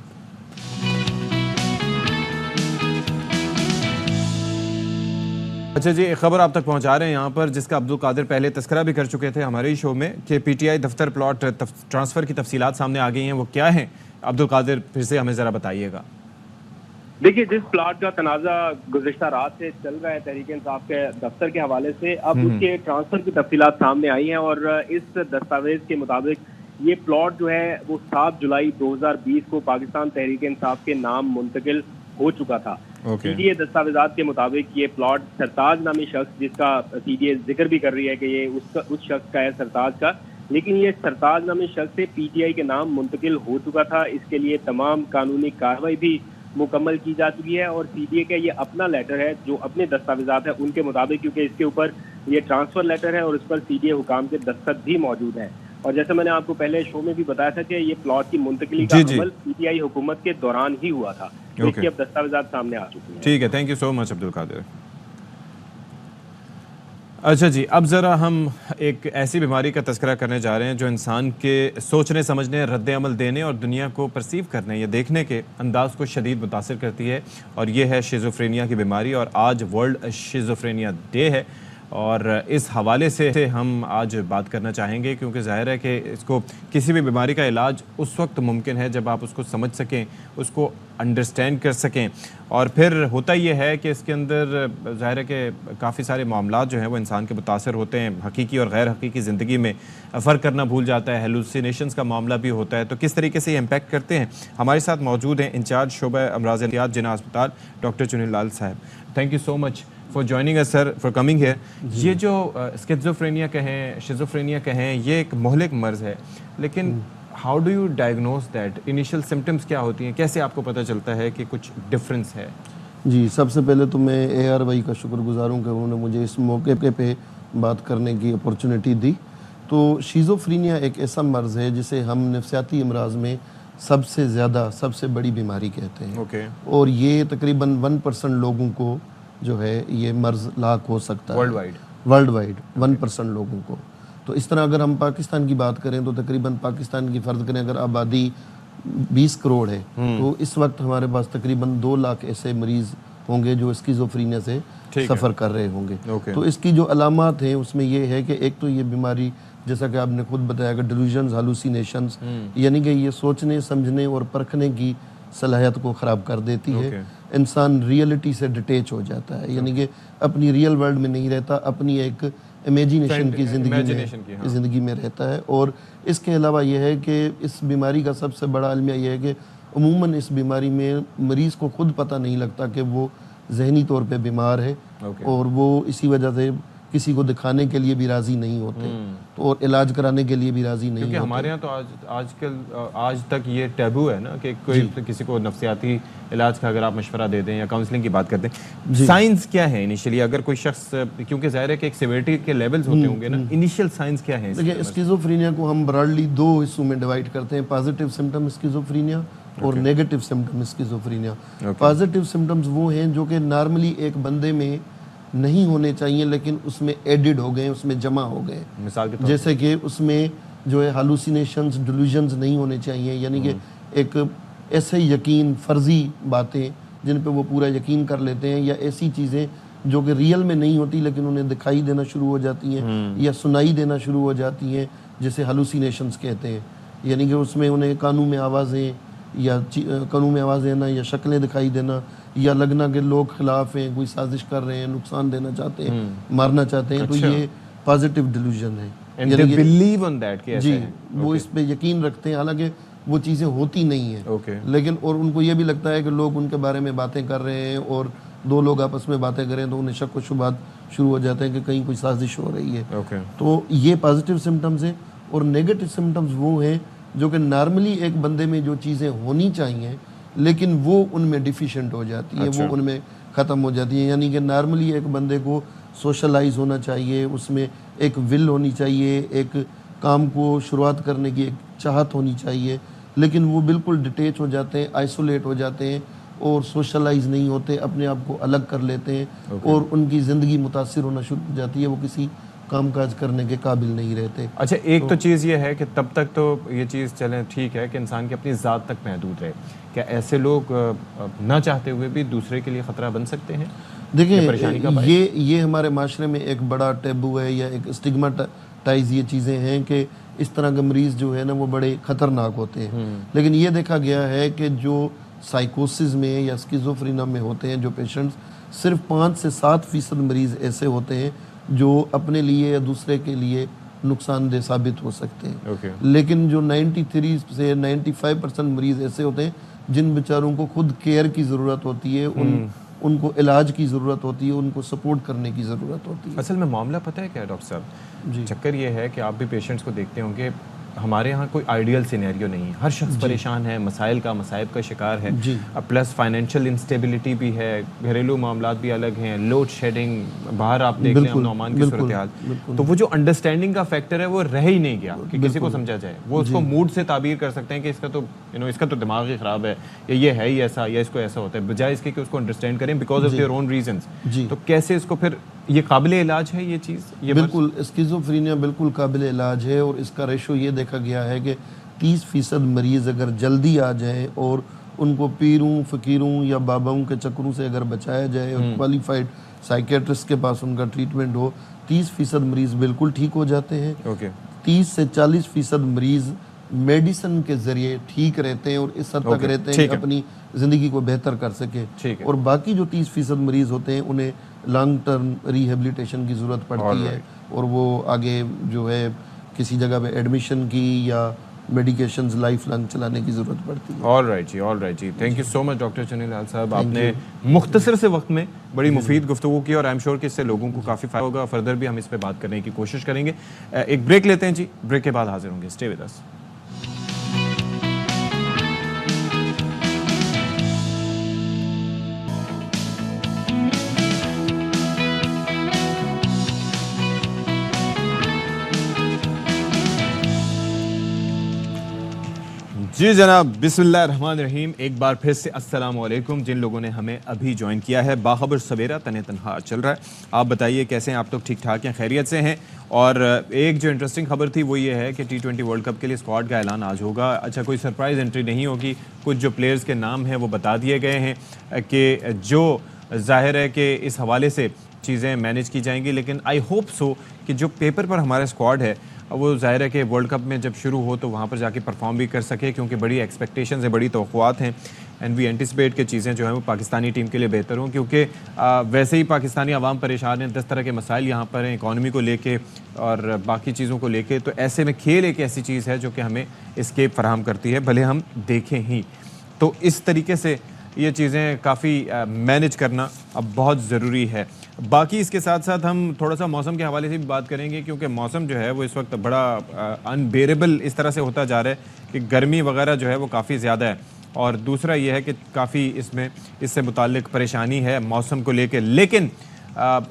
अच्छा जी, एक खबर आप तक पहुंचा रहे हैं यहाँ पर, जिसका अब्दुल कादिर पहले तस्करा भी कर चुके थे हमारे ही शो में कि पीटीआई दफ्तर प्लॉट ट्रांसफ़र की तफसीलात सामने आ गई हैं। वो क्या हैं अब्दुल कादिर, फिर से हमें ज़रा बताइएगा। देखिए, जिस प्लाट का तनाज़ा गुज़िश्ता रात से चल रहा है तहरीक इंसाफ के दफ्तर के हवाले से, अब उसके ट्रांसफर की तफसीलात सामने आई हैं और इस दस्तावेज के मुताबिक ये प्लॉट जो है वो 7 जुलाई 2020 को पाकिस्तान तहरीक इंसाफ के नाम मुंतकिल हो चुका था। सीडीए दस्तावेजात के मुताबिक ये प्लॉट सरताज नामी शख्स, जिसका सीडीए जिक्र भी कर रही है कि ये उस शख्स का है, सरताज का, लेकिन ये सरताज नामी शख्स से पीटीआई के नाम मुंतकिल हो चुका था। इसके लिए तमाम कानूनी कार्रवाई भी मुकम्मल की जा चुकी है और सीडीए का ये अपना लेटर है जो अपने दस्तावेजात है उनके मुताबिक, क्योंकि इसके ऊपर ये ट्रांसफर लेटर है और इस पर सीडीए हुकाम के दस्तखत भी मौजूद है। और जैसे मैंने आपको पहले शो में भी बताया था कि ये प्लॉट की मुंतकिली का अमल पीटीआई हुकूमत के दौरान ही हुआ था, तो इसके अब दस्तावेजात सामने आ चुके हैं। ठीक है, thank you so much Abdul Qadir. अच्छा जी, अब ज़रा हम एक ऐसी बीमारी का तस्करा करने जा रहे हैं जो इंसान के सोचने समझने, रद्द अमल देने और दुनिया को परसीव करने या देखने के अंदाज को शदीद मुतासिर करती है, और ये है शिज़ोफ्रेनिया की बीमारी। और आज वर्ल्ड शिज़ोफ्रेनिया डे है और इस हवाले से हम आज बात करना चाहेंगे, क्योंकि ज़ाहिर है कि इसको किसी भी बीमारी का इलाज उस वक्त मुमकिन है जब आप उसको समझ सकें, उसको अंडरस्टैंड कर सकें। और फिर होता ये है कि इसके अंदर ज़ाहिर है कि काफ़ी सारे मामलात जो हैं वो इंसान के मुतासर होते हैं, हकीकी और गैर हकीकी ज़िंदगी में फ़र्क करना भूल जाता है, हेलुसिनेशंस का मामला भी होता है। तो किस तरीके से ये इम्पैक्ट करते हैं, हमारे साथ मौजूद हैं इंचार्ज शोबा अमराज एहतियात जिना अस्पताल डॉक्टर चुनिल लाल साहब। Thank you so much for joining us sir, for coming here. ये जो स्किज़ोफ्रेनिया कहें, शिज़ोफ्रेनिया कहें, ये एक मोहलिक मर्ज़ है, लेकिन how do you diagnose that? Initial symptoms क्या होती हैं, कैसे आपको पता चलता है कि कुछ डिफरेंस है? जी, सबसे पहले तो मैं AR भाई का शुक्रगुजार हूँ कि उन्होंने मुझे इस मौके पे बात करने की अपॉर्चुनिटी दी। तो शिज़ोफ्रेनिया एक ऐसा मर्ज़ है जिसे हम नफ्सियाती अमराज में सबसे बड़ी बीमारी कहते हैं। और ये तकरीबन 1% लोगों को जो है ये मर्ज़ लाक हो सकता है वर्ल्ड वाइड 1% लोगों को। तो इस तरह अगर हम पाकिस्तान की बात करें तो तकरीबन पाकिस्तान की फ़र्ज़ करें अगर आबादी 20 करोड़ है तो इस वक्त हमारे पास तकरीबन 2 लाख ऐसे मरीज़ होंगे जो स्किज़ोफ्रेनिया से सफ़र कर रहे होंगे। तो इसकी जो अलामात हैं उसमें ये है कि एक तो ये बीमारी, जैसा कि आपने खुद बताया कि डिल्यूजन्स, हालुसिनेशंस, यानी कि ये सोचने समझने और परखने की सलाहियत को ख़राब कर देती है। इंसान रियलिटी से डिटेच हो जाता है, यानी कि अपनी रियल वर्ल्ड में नहीं रहता, अपनी एक इमेजिनेशन की ज़िंदगी में रहता है। और इसके अलावा यह है कि इस बीमारी का सबसे बड़ा अलमिया यह है कि उमूमन इस बीमारी में मरीज़ को खुद पता नहीं लगता कि वो जहनी तौर पे बीमार है और वो इसी वजह से किसी को दिखाने के लिए भी राज़ी नहीं होते तो और इलाज कराने के लिए भी राज़ी नहीं होते। हमारे यहाँ तो आज तक ये टैबू है ना कि कोई किसी को नफ्सियाती इलाज का अगर आप मशवरा दे दें या काउंसलिंग की बात करते हैं, साइंस क्या है इनिशियली? अगर कोई शख्स, क्योंकि ज़ाहिर है कि एक सिवियरिटी के लेवल्स होते होंगे ना, इनिशियल साइंस क्या है? देखिए, स्किज़ोफ्रेनिया को हम ब्रॉडली 2 हिस्सों में डिवाइड करते हैं, पॉजिटिव सिम्टम स्किज़ोफ्रेनिया और negative symptom schizophrenia. Positive symptoms वो हैं जो कि नॉर्मली एक बंदे में नहीं होने चाहिए लेकिन उसमें एडिड हो गए, उसमें जमा हो गए। मिसाल के तौर जैसे कि उसमें जो है हालुसिनेशंस, डिल्यूजन्स नहीं होने चाहिए, यानी कि एक ऐसे यकीन, फर्जी बातें जिन पे वो पूरा यकीन कर लेते हैं, या ऐसी चीज़ें जो कि रियल में नहीं होती लेकिन उन्हें दिखाई देना शुरू हो जाती हैं या सुनाई देना शुरू हो जाती हैं, जिसे हालुसिनेशंस कहते हैं। यानी कि उसमें उन्हें कानों में आवाज़ें आना या शक्लें दिखाई देना या लगना कि लोग खिलाफ हैं, कोई साजिश कर रहे हैं, नुकसान देना चाहते हैं, मारना चाहते हैं। तो ये पॉजिटिव डिल्यूजन है। जी, वो इस पे यकीन रखते हैं, हालांकि वो चीज़ें होती नहीं हैं, लेकिन और उनको ये भी लगता है कि लोग उनके बारे में बातें कर रहे हैं और 2 लोग आपस में बातें करें तो उन्हें शक व शुबहात शुरू हो जाते हैं कि कहीं कोई साजिश हो रही है। तो ये पॉजिटिव सिम्टम्स हैं। और नेगेटिव सिम्टम्स वो हैं जो कि नॉर्मली एक बंदे में जो चीज़ें होनी चाहिए लेकिन वो उनमें डिफिशेंट हो जाती है, वो उनमें ख़त्म हो जाती है। यानी कि नॉर्मली एक बंदे को सोशलाइज होना चाहिए, उसमें एक विल होनी चाहिए, एक काम को शुरुआत करने की एक चाहत होनी चाहिए, लेकिन वो बिल्कुल डिटेच हो जाते हैं, आइसोलेट हो जाते हैं और सोशलाइज नहीं होते, अपने आप को अलग कर लेते हैं और उनकी ज़िंदगी मुतासिर होना शुरू हो जाती है, वो किसी कामकाज करने के काबिल नहीं रहते। अच्छा, एक तो चीज़ ये है कि तब तक तो ये चीज़ चले ठीक है कि इंसान की अपनी ज़ात तक महदूद रहे, क्या ऐसे लोग ना चाहते हुए भी दूसरे के लिए ख़तरा बन सकते हैं? देखिए, ये हमारे माशरे में एक बड़ा टैबू है या एक स्टिग्माटाइज ये चीज़ें हैं कि इस तरह के मरीज़ जो है ना वो बड़े ख़तरनाक होते हैं। लेकिन ये देखा गया है कि जो साइकोसिस में या स्किज़ोफ्रेनिया में होते हैं जो पेशेंट्स, सिर्फ 5 से 7% मरीज़ ऐसे होते हैं जो अपने लिए या दूसरे के लिए नुकसानदेह साबित हो सकते हैं। लेकिन जो 93 से 95% मरीज़ ऐसे होते हैं जिन बेचारों को खुद केयर की ज़रूरत होती है, उनको इलाज की ज़रूरत होती है, उनको सपोर्ट करने की ज़रूरत होती है। असल में मामला पता है क्या है डॉक्टर साहब? चक्कर ये है कि आप भी पेशेंट्स को देखते होंगे, हमारे यहाँ कोई आइडियल सिनेरियो नहीं है, हर शख्स परेशान है, मसाइल का मसाइब का शिकार है, प्लस फाइनेंशियल इंस्टेबिलिटी भी है, घरेलू मामलात भी अलग हैं, लोड शेडिंग, बाहर आप देख लें नौमान की सूरत हाल, तो वो जो अंडरस्टैंडिंग का फैक्टर है वो रह ही नहीं गया कि किसी को समझा जाए। वो उसको मूड से ताबीर कर सकते हैं कि इसका तो इसका तो दिमाग ही ख़राब है, या ये है ही ऐसा, या इसको ऐसा होता है, बजाय इसके कि उसको अंडरस्टैंड करें because of their own reasons. तो कैसे इसको फिर ये काबिल इलाज है ये चीज़? ये बिल्कुल, स्किज़ोफ्रेनिया बिल्कुल काबिल इलाज है और इसका रेशो ये देखा गया है कि 30% मरीज़ अगर जल्दी आ जाए और उनको पीरों फ़कीरों या बाबाओं के चक्करों से अगर बचाया जाए और क्वालिफाइड साइकेट्रिस्ट के पास उनका ट्रीटमेंट हो, 30% मरीज़ बिल्कुल ठीक हो जाते हैं। 30 से 40% मरीज़ मेडिसिन के ज़रिए ठीक रहते हैं और इस हद तक रहते हैं कि अपनी ज़िंदगी को बेहतर कर सके। और बाकी जो 30% मरीज़ होते हैं उन्हें लॉन्ग टर्म रिहेबिलिटेशन की ज़रूरत पड़ती है और वो आगे जो है किसी जगह पे एडमिशन की या मेडिकेशंस लाइफ लॉन्ग चलाने की ज़रूरत पड़ती है। ऑल राइट जी, thank you so much doctor Chuni Lal साहब, आपने मुख्तसर से वक्त में बड़ी मुफीद गुफ्तगू की और आई एम श्योर कि इससे लोगों को काफ़ी फ़ायदा होगा। फर्दर भी हम इस पर बात करने की कोशिश करेंगे। एक ब्रेक लेते हैं जी, ब्रेक के बाद हाजिर होंगे। Stay with us. जी जनाब, बिस्मिल्लाहिर्रहमानिर्रहीम। एक बार फिर से अस्सलाम वालेकुम। जिन लोगों ने हमें अभी ज्वाइन किया है, बाखबर सवेरा तने तनहा चल रहा है। आप बताइए कैसे हैं आप लोग? ठीक ठाक हैं, खैरियत से हैं? और एक जो इंटरेस्टिंग खबर थी वो ये है कि T20 वर्ल्ड कप के लिए स्क्वाड का ऐलान आज होगा। अच्छा, कोई सरप्राइज़ एंट्री नहीं होगी, कुछ जो प्लेयर्स के नाम हैं वो बता दिए गए हैं कि जो जाहिर है कि इस हवाले से चीज़ें मैनेज की जाएंगी। लेकिन आई होप सो कि जो पेपर पर हमारा स्क्वाड है वो ज़ाहिर है कि वर्ल्ड कप में जब शुरू हो तो वहाँ पर जाके परफॉर्म भी कर सके, क्योंकि बड़ी एक्सपेक्टेशंस है, बड़ी तवक्कुआत हैं एंड वी एंटिसिपेट कि चीज़ें जो हैं वो पाकिस्तानी टीम के लिए बेहतर हों, क्योंकि वैसे ही पाकिस्तानी आवाम परेशान हैं, 10 तरह के मसाइल यहाँ पर हैं, इकॉनमी को लेके और बाकी चीज़ों को लेके। तो ऐसे में खेल एक ऐसी चीज़ है जो कि हमें एस्केप फराहम करती है, भले हम देखें ही। तो इस तरीके से ये चीज़ें काफ़ी मैनेज करना अब बहुत ज़रूरी है। बाकी इसके साथ साथ हम थोड़ा सा मौसम के हवाले से भी बात करेंगे, क्योंकि मौसम जो है वो इस वक्त बड़ा अनबेरेबल इस तरह से होता जा रहा है कि गर्मी वगैरह जो है वो काफ़ी ज़्यादा है। और दूसरा ये है कि काफ़ी इससे मुताल्लिक परेशानी है मौसम को लेकर, लेकिन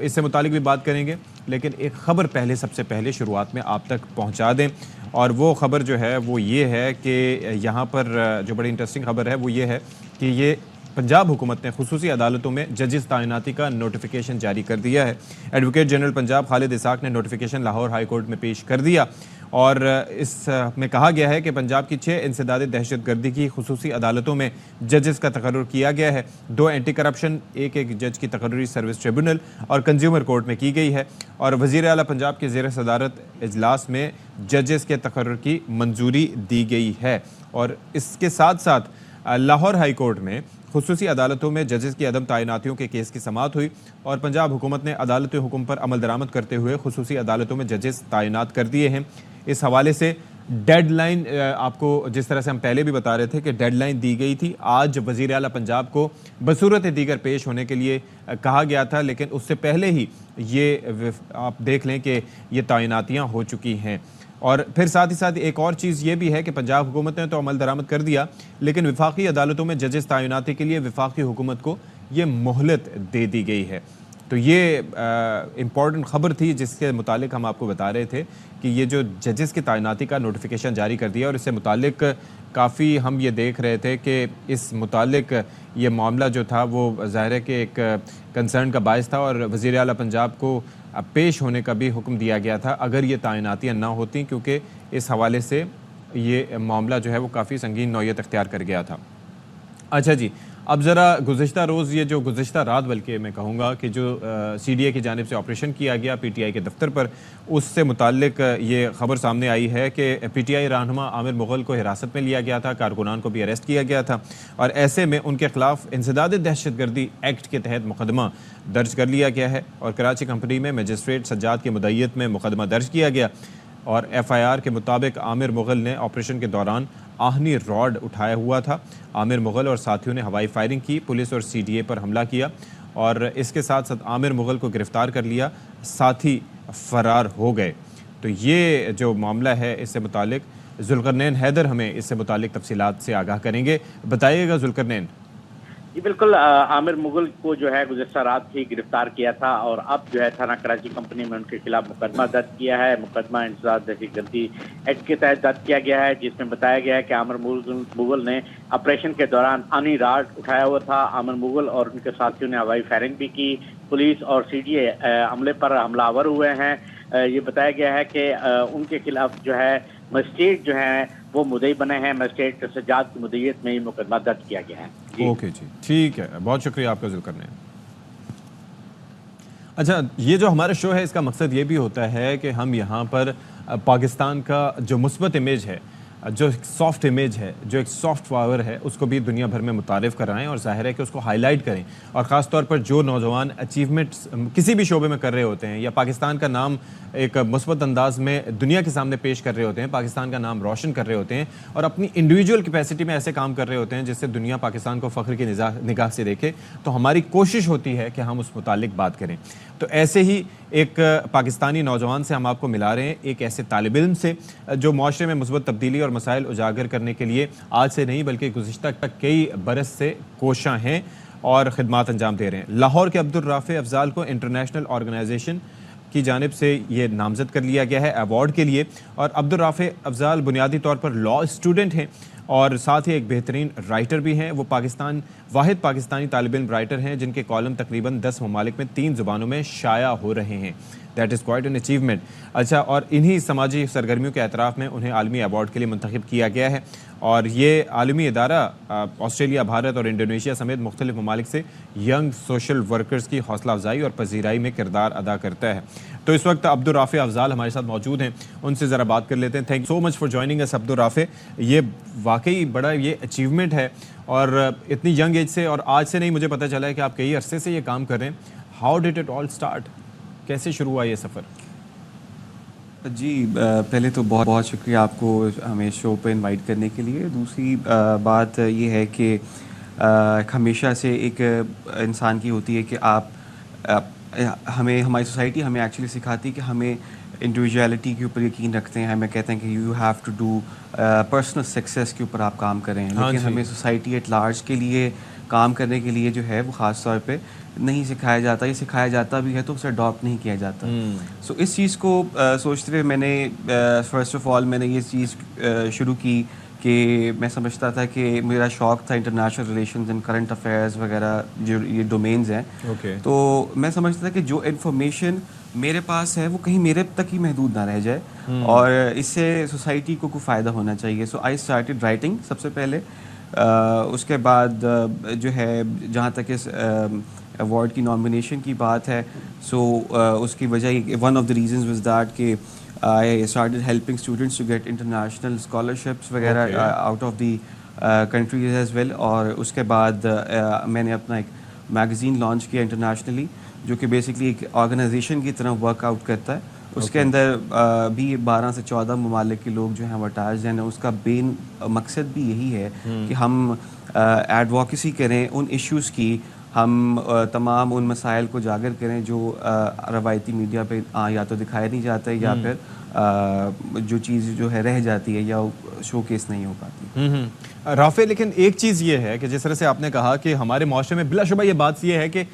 इससे मुताल्लिक भी बात करेंगे। लेकिन एक ख़बर पहले, सबसे पहले शुरुआत में आप तक पहुँचा दें, और वो ख़बर जो है वो ये है कि यहाँ पर जो बड़ी इंटरेस्टिंग ख़बर है वो ये है कि ये पंजाब हुकूमत ने खुसूसी अदालतों में जजेस तैनाती का नोटिफिकेशन जारी कर दिया है। एडवोकेट जनरल पंजाब खालिद इसाक ने नोटिफिकेशन लाहौर हाई कोर्ट में पेश कर दिया और इस में कहा गया है कि पंजाब की 6 इंसदाद दहशतगर्दी की खुसूसी अदालतों में जजेस का तकर्रुर किया गया है। 2 एंटी करप्शन, एक जज की तकर्रुरी सर्विस ट्रिब्यूनल और कंज्यूमर कोर्ट में की गई है। और वज़ीर आला पंजाब के ज़ेर सदारत इजलास में जजेस के तकर्रुर की मंजूरी दी गई है। और इसके साथ साथ लाहौर हाई कोर्ट में खुसूसी अदालतों में जजेस की अदम तैनातियों के केस की समाअत हुई और पंजाब हुकूमत ने अदालती हुक्म पर अमल दरामद करते हुए खुसूसी अदालतों में जजेस तैनात कर दिए हैं। इस हवाले से डेडलाइन, आपको जिस तरह से हम पहले भी बता रहे थे कि डेडलाइन दी गई थी, आज वज़ीर आला पंजाब को बसूरत दीगर पेश होने के लिए कहा गया था, लेकिन उससे पहले ही ये आप देख लें कि ये तैनातियाँ हो चुकी हैं। और फिर साथ ही साथ एक और चीज़ ये भी है कि पंजाब हुकूमत ने तो अमल दरामद कर दिया, लेकिन वफाकी अदालतों में जजेस तैनाती के लिए वफाकी हुकूमत को ये मोहलत दे दी गई है। तो ये इम्पॉर्टेंट ख़बर थी जिसके मुतालिक हम आपको बता रहे थे कि ये जो जजेस की तैनाती का नोटिफिकेशन जारी कर दिया, और इससे मुतालिक काफ़ी हम ये देख रहे थे कि इस मुतालिक ये मामला जो था वो ज़ाहिर है कि एक कंसर्न का बायस था, और वज़ीर आला पंजाब को पेश होने का भी हुक्म दिया गया था अगर ये तैनातियाँ ना होती, क्योंकि इस हवाले से ये मामला जो है वो काफ़ी संगीन नौयत अख्तियार कर गया था। अच्छा जी, अब ज़रा गुज़िश्ता रोज़, ये जो गुज़िश्ता रात बल्कि मैं कहूँगा कि जो CDA की जानिब से ऑपरेशन किया गया PTI के दफ्तर पर, उससे मुताल्लिक ये ख़बर सामने आई है कि PTI रहनुमा आमिर मुग़ल को हिरासत में लिया गया था, कारकुनान को भी अरेस्ट किया गया था, और ऐसे में उनके ख़िलाफ़ इंसदाद दहशतगर्दी एक्ट के तहत मुकदमा दर्ज कर लिया गया है, और कराची कंपनी में मजिस्ट्रेट सज्जाद की मुद्दईयत में मुकदमा दर्ज किया गया। और FIR के मुताबिक आमिर मुग़ल ने ऑपरेशन के दौरान आहनी रॉड उठाया हुआ था। आमिर मुग़ल और साथियों ने हवाई फायरिंग की, पुलिस और CDA पर हमला किया, और इसके साथ साथ आमिर मुग़ल को गिरफ़्तार कर लिया, साथी फ़रार हो गए। तो ये जो मामला है इससे मुतालिक ज़ुल्क़रनैन हैदर हमें इससे मुतालिक तफसीलात से आगाह करेंगे। बताइएगा ज़ुल्क़रनैन। जी बिल्कुल, आमिर मुग़ल को जो है गुज़श्ता रात ही गिरफ्तार किया था, और अब जो है थाना कराची कंपनी में उनके खिलाफ मुकदमा दर्ज किया है। मुकदमा इंसदाद दहशतगर्दी एक्ट के तहत दर्ज किया गया है, जिसमें बताया गया है कि आमिर मुग़ल ने ऑपरेशन के दौरान आनी राड उठाया हुआ था। आमिर मुग़ल और उनके साथियों ने हवाई फायरिंग भी की, पुलिस और CDA हमले पर हमलावर हुए हैं। ये बताया गया है कि उनके खिलाफ जो है मजिस्ट्रेट जो है वो मुद्दई बने हैं। मजिस्ट्रेट सज्जाद की मुद्दईयत में ही मुकदमा दर्ज किया गया है। ओके जी, ठीक है, बहुत शुक्रिया आपका ज़ुल्क़रनैन। अच्छा, ये जो हमारा शो है इसका मकसद ये भी होता है कि हम यहाँ पर पाकिस्तान का जो मुस्बत इमेज है, जो एक सॉफ्ट इमेज है, जो एक सॉफ्ट पावर है, उसको भी दुनिया भर में मुतारिफ़ कराएं, और ज़ाहिर है कि उसको हाईलाइट करें। और ख़ास तौर पर जो नौजवान अचीवमेंट्स किसी भी शोबे में कर रहे होते हैं, या पाकिस्तान का नाम एक मुस्बत अंदाज में दुनिया के सामने पेश कर रहे होते हैं, पाकिस्तान का नाम रोशन कर रहे होते हैं, और अपनी इंडिविजुअल कैपेसिटी में ऐसे काम कर रहे होते हैं जिससे दुनिया पाकिस्तान को फ़ख्र की निगाह से देखे, तो हमारी कोशिश होती है कि हम उस मुतालिक बात करें। तो ऐसे ही एक पाकिस्तानी नौजवान से हम आपको मिला रहे हैं, एक ऐसे तालिब इल्म से जो माशरे में मुस्बत तब्दीली और मसाइल उजागर करने के लिए आज से नहीं बल्कि गुज़िश्ता कई बरस से कोशां हैं और ख़िदमात अंजाम दे रहे हैं। लाहौर के अब्दुल राफ़े अफ़ज़ाल को इंटरनेशनल ऑर्गेनाइजेशन की जानिब से ये नामज़द कर लिया गया है अवार्ड के लिए, और अब्दुल राफ़े अफ़ज़ाल बुनियादी तौर पर लॉ स्टूडेंट हैं और साथ ही एक बेहतरीन राइटर भी हैं। वो वाहिद पाकिस्तानी तालिब इल्म राइटर हैं जिनके कॉलम तकरीबन 10 ममालिक में 3 ज़ुबानों में शाया हो रहे हैं। That is quite an achievement. अच्छा, और इन्हीं समाजी सरगर्मियों के एतराफ़ में उन्हें आलमी अवार्ड के लिए मुंतखब किया गया है, और ये आलमी इदारा ऑस्ट्रेलिया, भारत और इंडोनेशिया समेत मुख्तलिफ ममालिक से यंग सोशल वर्कर्स की हौसला अफजाई और पजीराई में किरदार अदा करता है। तो इस वक्त अब्दुल राफ़े अफ़ज़ाल हमारे साथ मौजूद हैं, उनसे ज़रा बात कर लेते हैं। Thank so much for joining us Abdul Rafay. ये वाकई बड़ा ये अचीवमेंट है, और इतनी यंग एज से, और आज से नहीं, मुझे पता चला है कि आप कई अरसे से ये काम कर रहे हैं। How did it all start? कैसे शुरू हुआ ये सफ़र? जी, पहले तो बहुत बहुत शुक्रिया आपको हमें शो पे इनवाइट करने के लिए। दूसरी बात ये है कि हमेशा से एक इंसान की होती है कि हमारी सोसाइटी हमें एक्चुअली सिखाती है कि हमें इंडिविजुअलिटी के ऊपर यकीन रखते हैं। हमें कहते हैं कि you have to do personal success के ऊपर आप काम करें, लेकिन हमें सोसाइटी एट लार्ज के लिए काम करने के लिए जो है वो ख़ास तौर पे नहीं सिखाया जाता। ये सिखाया जाता भी है तो उसे अडॉप्ट नहीं किया जाता। सो इस चीज़ को सोचते हुए मैंने फ़र्स्ट ऑफ़ ऑल मैंने ये चीज़ शुरू की कि मैं समझता था कि मेरा शौक़ था international relations and current affairs वगैरह जो ये डोमेन्स हैं। तो मैं समझता था कि जो इन्फॉर्मेशन मेरे पास है वो कहीं मेरे तक ही महदूद ना रह जाए, और इससे सोसाइटी को फ़ायदा होना चाहिए। सो आई स्टार्टेड राइटिंग सबसे पहले। उसके बाद जो है जहाँ तक इस अवार्ड की नॉमिनेशन की बात है, सो उसकी वजह one of the reasons was that कि I started helping students to get international scholarships वगैरह out of the countries as well. और उसके बाद मैंने अपना एक मैगज़ीन लॉन्च किया इंटरनेशनली, जो कि बेसिकली एक ऑर्गेनाइजेशन की तरह वर्कआउट करता है। उसके अंदर भी 12 से 14 ममालिक के लोग जो हैं वो अटैच्ड हैं। उसका मकसद भी यही है कि हम एडवोकेसी करें उन इश्यूज़ की, हम तमाम उन मसाइल को उजागर करें जो रवायती मीडिया पे या तो दिखाया नहीं जाता है या फिर जो चीज़ जो है रह जाती है या शोकेस नहीं हो पाती। राफे, लेकिन एक चीज़ ये है कि जिस तरह से आपने कहा कि हमारे माशरे में बिलाशुबा ये बात ये है कि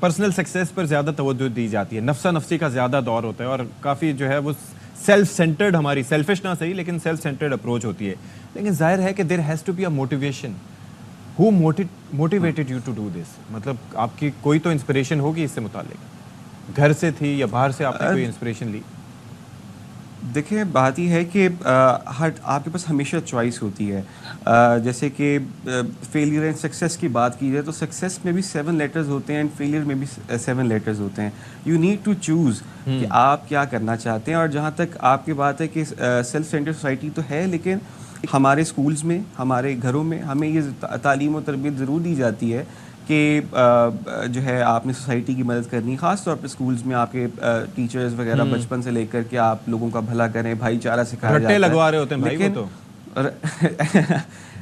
पर्सनल सक्सेस पर ज़्यादा तवज्जो दी जाती है, नफ्सा नफ्सी का ज़्यादा दौर होता है और काफ़ी जो है वो सेल्फ सेंटर्ड, हमारी सेल्फिश ना सही लेकिन सेल्फ सेंटर्ड अप्रोच होती है। लेकिन जाहिर है कि there has to be a motivation. Who motivated you to do this? मतलब आपकी कोई तो इंस्पिरेशन होगी इससे मुताल्लिक, घर से थी या बाहर से आपने कोई इंस्पिरेशन ली? देखिए, बात यह है कि हर आपके पास हमेशा चॉइस होती है। जैसे कि फेलियर एंड सक्सेस की बात की जाए तो सक्सेस में भी 7 लेटर्स होते हैं एंड फेलियर में भी 7 लेटर्स होते हैं। यू नीड टू चूज़ कि आप क्या करना चाहते हैं। और जहाँ तक आपकी बात है कि सेल्फ सेंटर्ड सोसाइटी तो है, लेकिन हमारे स्कूल्स में, हमारे घरों में हमें ये तालीम और तरबियत ज़रूर दी जाती है कि जो है आपने सोसाइटी की मदद करनी। ख़ास तौर पे स्कूल्स में आपके टीचर्स वगैरह बचपन से लेकर के आप लोगों का भला करें, भाईचारा सिखाया जाता है। लगवा रहे होते हैं भाई वो तो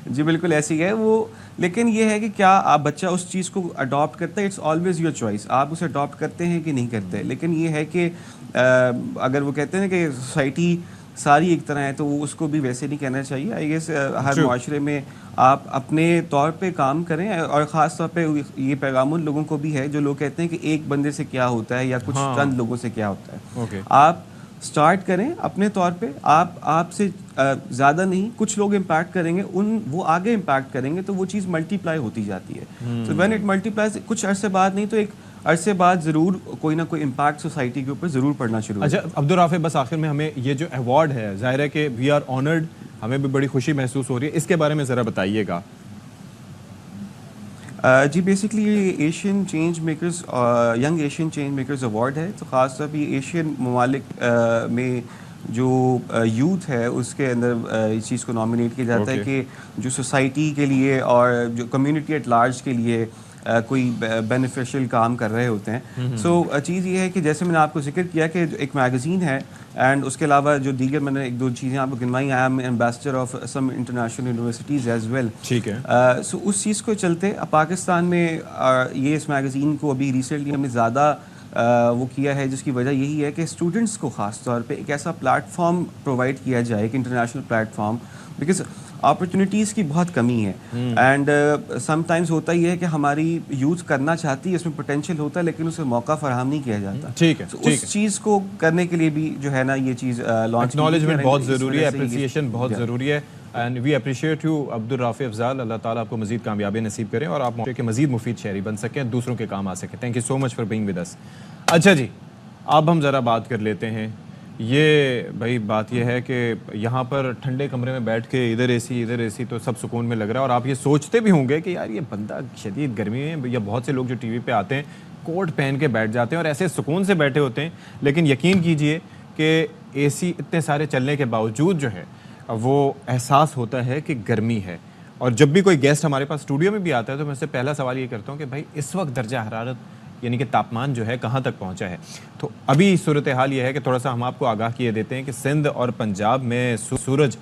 जी बिल्कुल ऐसी है वो। लेकिन ये है कि क्या आप बच्चा उस चीज़ को अडॉप्ट करता है, इट्स ऑलवेज योर चॉइस, आप उसे अडॉप्ट करते हैं कि नहीं करते। लेकिन ये है कि अगर वो कहते हैं कि सोसाइटी सारी एक तरह है तो वो उसको भी वैसे नहीं कहना चाहिए। आई गेस हर माशरे में आप अपने तौर पे काम करें। और ख़ास तौर पे ये पैगाम उन लोगों को भी है जो लोग कहते हैं कि एक बंदे से क्या होता है या कुछ चंद लोगों से क्या होता है। आप स्टार्ट करें अपने तौर पे, आपसे ज़्यादा नहीं, कुछ लोग इम्पैक्ट करेंगे, वो आगे इम्पैक्ट करेंगे तो वो चीज़ मल्टीप्लाई होती जाती है। तो व्हेन इट मल्टीप्लाइज, कुछ अरसे बाद नहीं तो एक अरसे बाद ज़रूर कोई ना कोई इम्पैक्ट सोसाइटी के ऊपर ज़रूर पड़ना शुरू। अच्छा अब्दुल राफे, बस आखिर में हमें ये जो अवार्ड है, जाहिर है कि वी आर ऑनर्ड, हमें भी बड़ी खुशी महसूस हो रही है, इसके बारे में ज़रा बताइएगा। जी बेसिकली ये Asian change makers, young Asian change makers award है। तो ख़ास तौर पर एशियन ममालिक में जो यूथ है उसके अंदर इस चीज़ को नॉमिनेट किया जाता है कि जो सोसाइटी के लिए और जो कम्युनिटी एट लार्ज के लिए कोई बेनिफिशियल काम कर रहे होते हैं। सो चीज़ ये है कि जैसे मैंने आपको जिक्र किया कि एक मैगज़ीन है एंड उसके अलावा जो दीगर मैंने एक दो चीज़ें आपको गिनवाई, I am ambassador of some international universities as well. ठीक है। सो उस चीज़ को चलते पाकिस्तान में ये इस मैगज़ीन को अभी रिसेंटली हमने ज़्यादा वो किया है, जिसकी वजह यही है कि स्टूडेंट्स को ख़ास तौर पे एक ऐसा प्लेटफॉर्म प्रोवाइड किया जाए, एक इंटरनेशनल प्लेटफॉर्म, बिकॉज अपॉर्चुनिटीज़ की बहुत कमी है। एंड समटाइम्स होता ही है कि हमारी यूथ करना चाहती है, इसमें पोटेंशियल होता है लेकिन उसे मौका फराहम नहीं किया जाता। ठीक है। तो उस चीज़ को करने के लिए भी जो है ना ये चीज़ लॉन्च, एक्नॉलेजमेंट बहुत ज़रूरी है, अप्रिसिएशन बहुत ज़रूरी है। And we appreciate you Abdul Rafi Afzal. Allah Taala आपको मज़ीद कामयाबी नसीब करें और आप के मज़ीद मुफीद शहरी बन सकें, दूसरों के काम आ सकें। Thank you so much for being with us. अच्छा जी, अब हम ज़रा बात कर लेते हैं। ये भाई बात ये है कि यहाँ पर ठंडे कमरे में बैठ के इधर एसी तो सब सुकून में लग रहा है। और आप ये सोचते भी होंगे कि यार ये बंदा शदीद गर्मी में, या बहुत से लोग जो टीवी पे आते हैं कोट पहन के बैठ जाते हैं और ऐसे सुकून से बैठे होते हैं। लेकिन यकीन कीजिए कि एसी इतने सारे चलने के बावजूद जो है वो एहसास होता है कि गर्मी है। और जब भी कोई गेस्ट हमारे पास स्टूडियो में भी आता है तो मैं उससे पहला सवाल ये करता हूँ कि भाई इस वक्त दर्जा हरारत यानी कि तापमान जो है कहाँ तक पहुँचा है। तो अभी सूरत हाल ये है कि थोड़ा सा हम आपको आगाह किए देते हैं कि सिंध और पंजाब में सूरज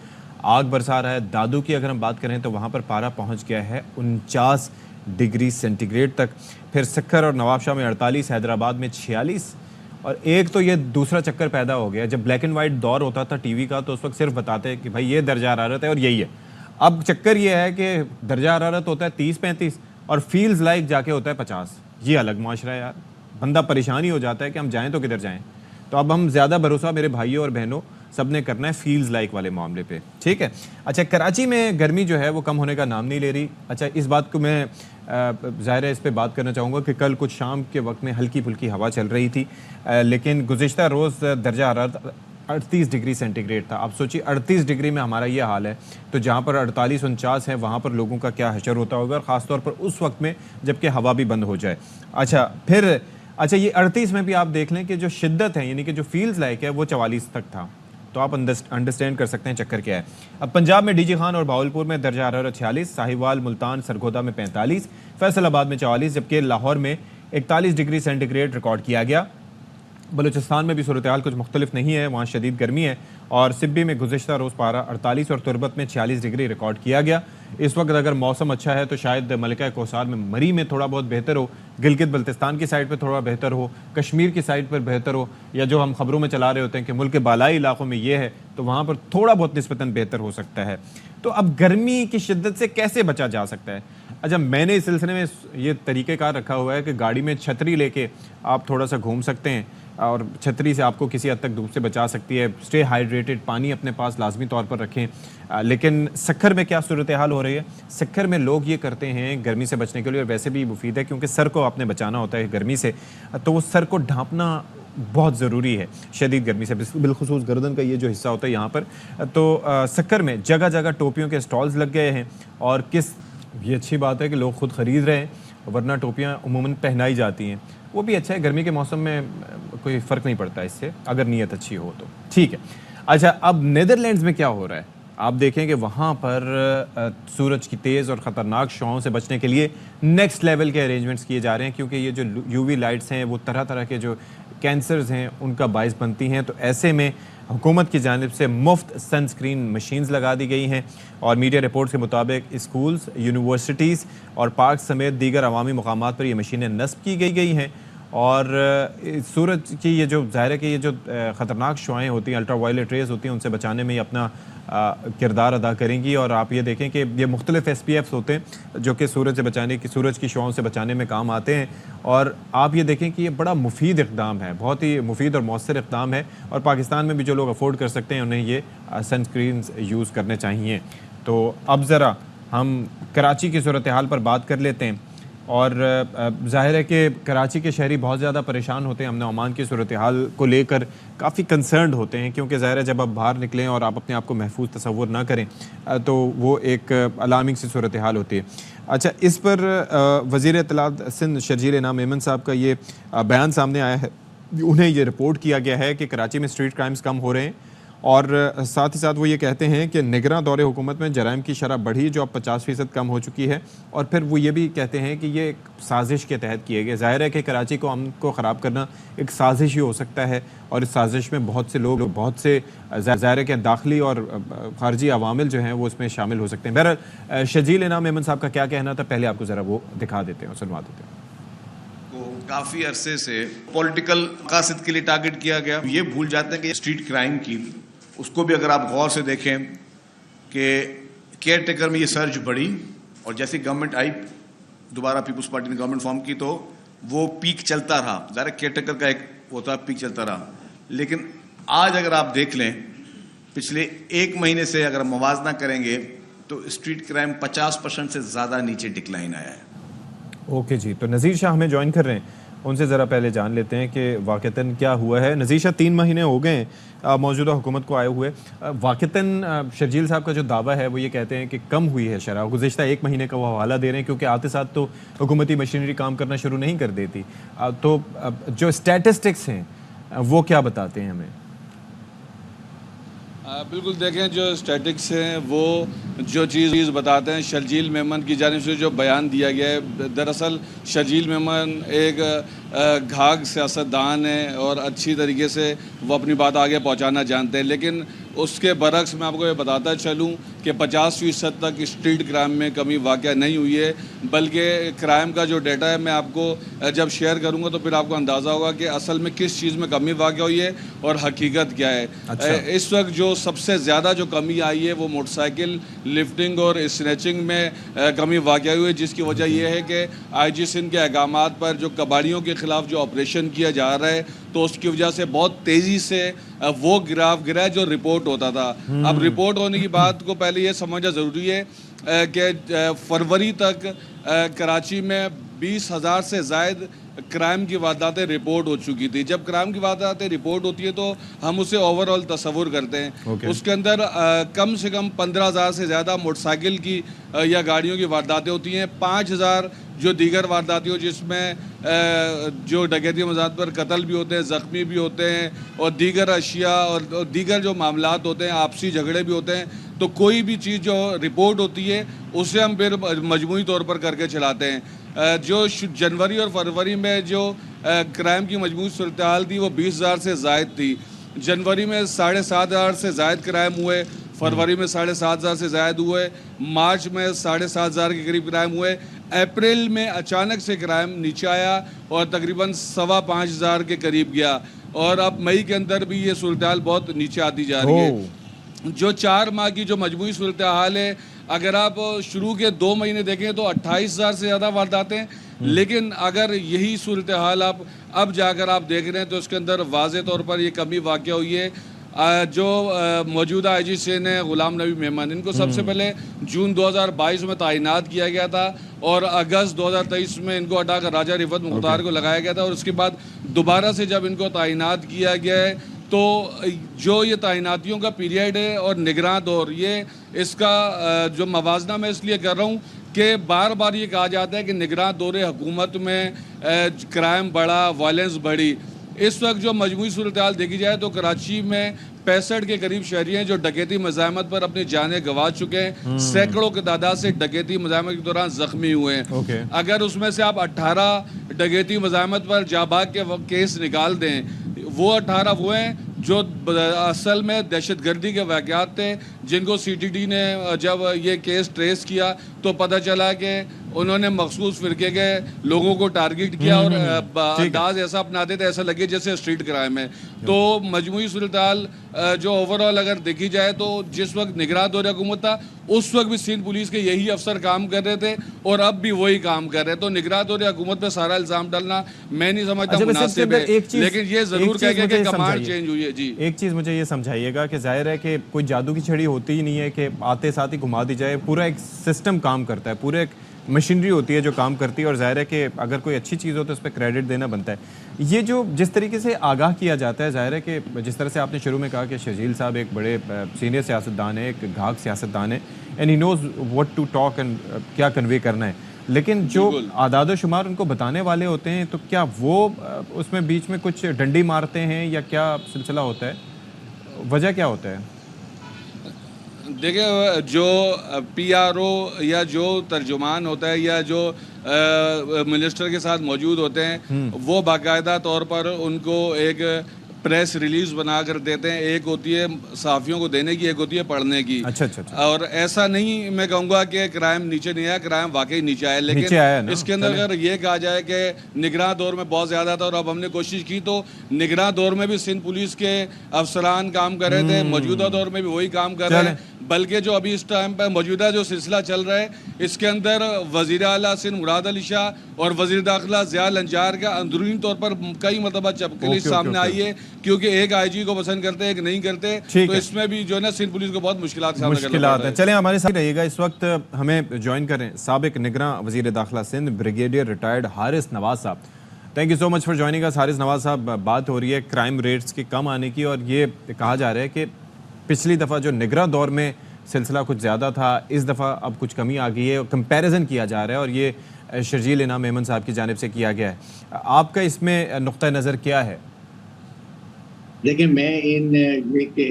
आग बरसा रहा है। दादू की अगर हम बात करें तो वहाँ पर पारा पहुँच गया है 49 डिग्री सेंटीग्रेड तक। फिर सिक्कर और नवाबशाह में 48, हैदराबाद में 46। और एक तो ये दूसरा चक्कर पैदा हो गया, जब ब्लैक एंड वाइट दौर होता था टीवी का तो उस वक्त सिर्फ बताते हैं कि भाई ये दर्जा हरारत है और यही है। अब चक्कर ये है कि दर्जा हरारत होता है 30-35 और फील्स लाइक जाके होता है 50। ये अलग माशरा है यार, बंदा परेशान ही हो जाता है कि हम जाएं तो किधर जाएं। तो अब हम ज़्यादा भरोसा मेरे भाइयों और बहनों सब ने करना है फील्स लाइक वाले मामले पे, ठीक है। अच्छा, कराची में गर्मी जो है वो कम होने का नाम नहीं ले रही। अच्छा, इस बात को मैं ज़ाहिर है इस पे बात करना चाहूँगा कि कल कुछ शाम के वक्त में हल्की फुल्की हवा चल रही थी, लेकिन गुज़िश्ता रोज़ दर्जा हरारत 38 डिग्री सेंटीग्रेड था। आप सोचिए 38 डिग्री में हमारा ये हाल है, तो जहाँ पर 48-49 है वहाँ पर लोगों का क्या हशर होता होगा, और ख़ास तौर पर उस वक्त में जबकि हवा भी बंद हो जाए। अच्छा ये 38 में भी आप देख लें कि जो शिद्दत है यानी कि जो फील्स लाइक है वो 44 तक था। तो आप अंडरस्टैंड कर सकते हैं चक्कर क्या है। अब पंजाब में डीजी खान और भावलपुर में दर्जा हरारत 46, साहिवाल, मुल्तान, सरगोदा में 45, फैसलाबाद में 44, जबकि लाहौर में 41 डिग्री सेंटीग्रेड रिकॉर्ड किया गया। बलूचिस्तान में भी सूरत हाल कुछ मुख्तलिफ नहीं है, वहाँ शदीद गर्मी है और सिब्बी में गुज़िश्ता रोज़ पारा 48 और तुरबत में 46 डिग्री रिकॉर्ड किया गया। इस वक्त अगर मौसम अच्छा है तो शायद मलिका कोसार में मरी में थोड़ा बहुत बेहतर हो, गिलगित बल्तिस्तान की साइड पर थोड़ा बेहतर हो, कश्मीर की साइड पर बेहतर हो, या जो हम खबरों में चला रहे होते हैं कि मुल्क के बालाई इलाकों में ये है तो वहाँ पर थोड़ा बहुत निस्बतन बेहतर हो सकता है। तो अब गर्मी की शिद्दत से कैसे बचा जा सकता है? अच्छा, मैंने इस सिलसिले में ये तरीक़ेकार रखा हुआ है कि गाड़ी में छतरी लेके आप थोड़ा सा घूम सकते हैं और छतरी से आपको किसी हद तक धूप से बचा सकती है। स्टे हाइड्रेटेड, पानी अपने पास लाजमी तौर पर रखें। लेकिन सक्खर में क्या सूरत हाल हो रही है? सक्खर में लोग ये करते हैं गर्मी से बचने के लिए, और वैसे भी मुफीद है क्योंकि सर को आपने बचाना होता है गर्मी से, तो वो सर को ढांपना बहुत ज़रूरी है शदीद गर्मी से, बिलखुसूस गर्दन का ये जो हिस्सा होता है यहाँ पर। तो सक्खर में जगह जगह टोपियों के स्टॉल्स लग गए हैं, और ये अच्छी बात है कि लोग खुद ख़रीद रहे हैं, वरना टोपियाँ उमूमन पहनाई जाती हैं। वो भी अच्छा है, गर्मी के मौसम में कोई फ़र्क नहीं पड़ता इससे, अगर नीयत अच्छी हो तो ठीक है। अच्छा, अब नीदरलैंड्स में क्या हो रहा है? आप देखें कि वहाँ पर सूरज की तेज़ और ख़तरनाक शुआओं से बचने के लिए नेक्स्ट लेवल के अरेंजमेंट्स किए जा रहे हैं, क्योंकि ये जो यूवी लाइट्स हैं वो तरह तरह के जो कैंसर्स हैं उनका बाइस बनती हैं। तो ऐसे में हुकूमत की जानिब से मुफ्त सनस्क्रीन मशीन्स लगा दी गई हैं, और मीडिया रिपोर्ट्स के मुताबिक स्कूल्स, यूनिवर्सिटीज़ और पार्क समेत दीगर अवामी मकामात पर ये मशीनें नस्ब की गई हैं। और सूरज की ये जो ज़ाहिर है कि ये जो ख़तरनाक शुआएँ होती हैं, अल्ट्रा वायलेट रेज़ होती हैं, उनसे बचाने में ये अपना किरदार अदा करेंगी। और आप ये देखें कि ये मुख्तलिफ SPFs होते हैं जो कि सूरज की शुआओं से बचाने में काम आते हैं। और आप ये देखें कि ये बड़ा मुफीद इक़दाम है, बहुत ही मुफीद और मौसर इक़दाम है, और पाकिस्तान में भी जो लोग अफोर्ड कर सकते हैं उन्हें ये सनस्क्रीन्स यूज़ करने चाहिए। तो अब ज़रा हम कराची की सूरत हाल पर बात कर लेते हैं। और ज़ाहिर है कि कराची के शहरी बहुत ज़्यादा परेशान होते हैं, अमन अमान की सूरत हाल को लेकर काफ़ी कंसर्न्ड होते हैं, क्योंकि ज़ाहिर है जब आप बाहर निकलें और आप अपने आप को महफूज तसव्वुर ना करें तो वो एक अलार्मिंग सी सूरत हाल होती है। अच्छा, इस पर वज़ीर इत्तलात सिंध शर्जील इनाम मेमन साहब का ये बयान सामने आया है। उन्हें ये रिपोर्ट किया गया है कि कराची में स्ट्रीट क्राइम्स कम हो रहे हैं, और साथ ही साथ वो ये कहते हैं कि निगरां दौरे हुकूमत में जराइम की शरह बढ़ी जो अब 50% कम हो चुकी है। और फिर वो ये भी कहते हैं कि ये एक साजिश के तहत किए गए। ज़ाहिर है कि कराची को अमन को ख़राब करना एक साजिश ही हो सकता है, और इस साजिश में बहुत से लोग, बहुत से ज़ाहिर है कि दाखिली और ख़ारजी अवामिल जो हैं वो इसमें शामिल हो सकते हैं। बहरहाल शर्जील इनाम मेमन साहब का क्या कहना था, पहले आपको ज़रा वो दिखा देते हैं और सुनवा देते हैं। काफ़ी अरसे से पॉलिटिकल मकासद के लिए टारगेट किया गया। ये भूल जाते हैं कि स्ट्रीट क्राइम की, उसको भी अगर आप गौर से देखें कि केयर टेकर में ये सर्ज बढ़ी, और जैसे गवर्नमेंट आई, दोबारा पीपल्स पार्टी ने गवर्नमेंट फॉर्म की, तो वो पीक चलता रहा। ज़रा केयर टेकर का एक होता है, पीक चलता रहा। लेकिन आज अगर आप देख लें, पिछले एक महीने से अगर मवाजना करेंगे तो स्ट्रीट क्राइम 50% से ज़्यादा नीचे डिक्लाइन आया है। ओके जी, तो नज़ीर शाह हमें ज्वाइन कर रहे हैं, उनसे ज़रा पहले जान लेते हैं कि वाक़तन क्या हुआ है। नज़ीर शाह, 3 महीने हो गए मौजूदा हुकूमत को आए हुए। वाक़तन शर्जील साहब का जो दावा है वो ये कहते हैं कि कम हुई है शरह, गुज़िश्ता 1 महीने का वो हवाला दे रहे हैं, क्योंकि आते साथ तो हुकूमती मशीनरी काम करना शुरू नहीं कर देती। तो जो स्टैटिस्टिक्स हैं वो क्या बताते हैं हमें? बिल्कुल, देखें जो स्टैटिक्स हैं वो जो चीज़ बताते हैं, शर्जील मेमन की जानिब से जो बयान दिया गया है, दरअसल शर्जील मेमन एक घाघ सियासतदान है और अच्छी तरीके से वो अपनी बात आगे पहुंचाना जानते हैं। लेकिन उसके बरक्स मैं आपको ये बताता चलूं कि 50% तक स्ट्रीट क्राइम में कमी वाक़या नहीं हुई है, बल्कि क्राइम का जो डेटा है मैं आपको जब शेयर करूंगा तो फिर आपको अंदाज़ा होगा कि असल में किस चीज़ में कमी वाक़या हुई है और हकीकत क्या है। अच्छा। इस वक्त जो सबसे ज़्यादा जो कमी आई है वो मोटरसाइकिल लिफ्टिंग और स्नैचिंग में कमी वाक़या हुई है, जिसकी वजह यह है कि IG सिंध के अहकामात पर जो कबाड़ियों के ख़िलाफ़ जो ऑपरेशन किया जा रहा है, तो उसकी वजह से बहुत तेज़ी से वो ग्राफ गिरा है जो रिपोर्ट होता था। अब रिपोर्ट होने की बात को पहले ये समझना ज़रूरी है कि फरवरी तक कराची में 20,000 से ज़ायद क्राइम की वारदातें रिपोर्ट हो चुकी थी। जब क्राइम की वारदातें रिपोर्ट होती है तो हम उसे ओवरऑल तस्वुर करते हैं। उसके अंदर कम से कम 15,000 से ज़्यादा मोटरसाइकिल की या गाड़ियों की वारदातें होती हैं, 5,000 जो दीगर वारदातें हो जिसमें जो डकैती मज़ात पर कत्ल भी होते हैं, ज़ख्मी भी होते हैं, और दीगर अशिया और दीगर जो मामलात होते हैं, आपसी झगड़े भी होते हैं। तो कोई भी चीज़ जो रिपोर्ट होती है उसे हम फिर मजमूई तौर पर करके चलाते हैं। जो जनवरी और फरवरी में जो क्राइम की मजमूई सूरत हाल थी वो 20,000 से ज़ायद थी। जनवरी में 7,500 से ज़ायद क्राइम हुए, फरवरी में 7,500 से ज़ायद हुए, मार्च में 7,500 के करीब क्राइम हुए, अप्रैल में अचानक से क्राइम नीचे आया और तकरीबन 5,500 के करीब गया, और अब मई के अंदर भी ये सूरत हाल बहुत नीचे आती जा रही है। जो 4 माह की जो मजमूई सूरत हाल है, अगर आप शुरू के 2 महीने देखें तो 28,000 से ज़्यादा वारदातें हैं, लेकिन अगर यही सूरत हाल आप अब जाकर आप देख रहे हैं तो उसके अंदर वाज़े तौर पर ये कमी वाक़ हुई है। जो मौजूदा आईजी सेन है गुलाम नबी मेमन, इनको सबसे पहले जून 2022 में तैनात किया गया था और अगस्त 2023 में इनको हटाकर राजा रिफत मुख्तार को लगाया गया था, और उसके बाद दोबारा से जब इनको तैनात किया गया है तो जो ये तैनातियों का पीरियड है और निगरान दौर, ये इसका जो मवाजना मैं इसलिए कर रहा हूँ कि बार बार ये कहा जाता है कि निगरान दौरे हुकूमत में क्राइम बढ़ा, वायलेंस बढ़ी। इस वक्त जो मजमूई सूरत हाल देखी जाए तो कराची में 65 के करीब शहरी हैं जो डकैती मज़ाहमत पर अपनी जानें गंवा चुके हैं। सैकड़ों की तादाद से डकैती मज़ाहमत के दौरान जख्मी हुए हैं। अगर उसमें से आप 18 डकैती मज़ाहमत पर जाबाग के केस निकाल दें, वो 18 वो हैं जो असल में दहशतगर्दी के वाक़यात थे, जिनको CTD ने जब ये केस ट्रेस किया तो पता चला कि उन्होंने मखसूस फ़िरके के लोगों को टारगेट किया और अंदाज ऐसा अपनाते थे ऐसा लगे जैसे स्ट्रीट क्राइम है। तो मजमूई सूरत हाल जो ओवरऑल अगर देखी जाए तो जिस वक्त निगरान दौरे हुकूमत था उस वक्त भी सिंध पुलिस के यही अफसर काम कर रहे थे और अब भी वही काम कर रहे हैं। तो निगरान दौरे हुकूमत पे सारा इल्ज़ाम डालना मैं नहीं समझता मुनासिब है, लेकिन ये ज़रूर कहेंगे कि कमांड चेंज हुई है। जी, एक चीज़ मुझे ये समझाइएगा कि जाहिर है कि कोई जादू की छड़ी होती ही नहीं है कि आते साथ ही घुमा दी जाए, पूरा एक सिस्टम काम करता है, पूरा एक मशीनरी होती है जो काम करती है, और जाहिर है कि अगर कोई अच्छी चीज़ हो तो उस पर क्रेडिट देना बनता है। ये जो जिस तरीके से आगाह किया जाता है, जाहिर है कि जिस तरह से आपने शुरू में कहा कि शर्जील साहब एक बड़े सीनियर सियासतदान है, एक घाघ सियासतदान है, and he knows what to talk and क्या कन्वे करना है, लेकिन जो आदाद शुमार उनको बताने वाले होते हैं तो क्या वो उसमें बीच में कुछ डंडी मारते हैं या क्या सिलसिला होता है, वजह क्या होता है? देखिए, जो PRO या जो तर्जुमान होता है या जो मिनिस्टर के साथ मौजूद होते हैं, वो बाकायदा तौर पर उनको एक प्रेस रिलीज बना कर देते हैं। एक होती है सहाफ़ियों को देने की, एक होती है पढ़ने की। अच्छा। और ऐसा नहीं मैं कहूँगा कि क्राइम नीचे नहीं आया, क्राइम वाकई नीचे आया, लेकिन इसके अंदर अगर ये कहा जाए कि निगरान दौर में बहुत ज़्यादा था और अब हमने कोशिश की तो निगरान दौर में भी सिंध पुलिस के अफसरान काम कर रहे थे, मौजूदा दौर में भी वही काम कर रहे हैं, बल्कि जो अभी इस टाइम पर मौजूदा जो सिलसिला चल रहा है इसके अंदर वज़ीर आला सिंध मुराद अली शाह और वज़ीर दाखिला ज़िया लंजार का अंदरूनी तौर पर कई मरतबा चपकली सामने आई है, क्योंकि एक IG को पसंद करते हैं, एक नहीं करते, तो इसमें भी जो है ना सिंध पुलिस को बहुत मुश्किलात है। चलें, हमारे साथ रहिएगा। इस वक्त हमें ज्वाइन करें साबिक निगरान वज़ीर दाखिला सिंध ब्रिगेडियर रिटायर्ड हारिस नवाज साहब। Thank you so much for joining अस। हारिस नवाज साहब, बात हो रही है क्राइम रेट्स के कम आने की, और ये कहा जा रहा है कि पिछली दफ़ा जो निगरान दौर में सिलसिला कुछ ज़्यादा था, इस दफ़ा अब कुछ कमी आ गई है, कंपैरिजन किया जा रहा है और ये शर्जील इनाम मेमन साहब की जानिब से किया गया है। आपका इसमें नुक्ता नज़र क्या है? देखिए, मैं इन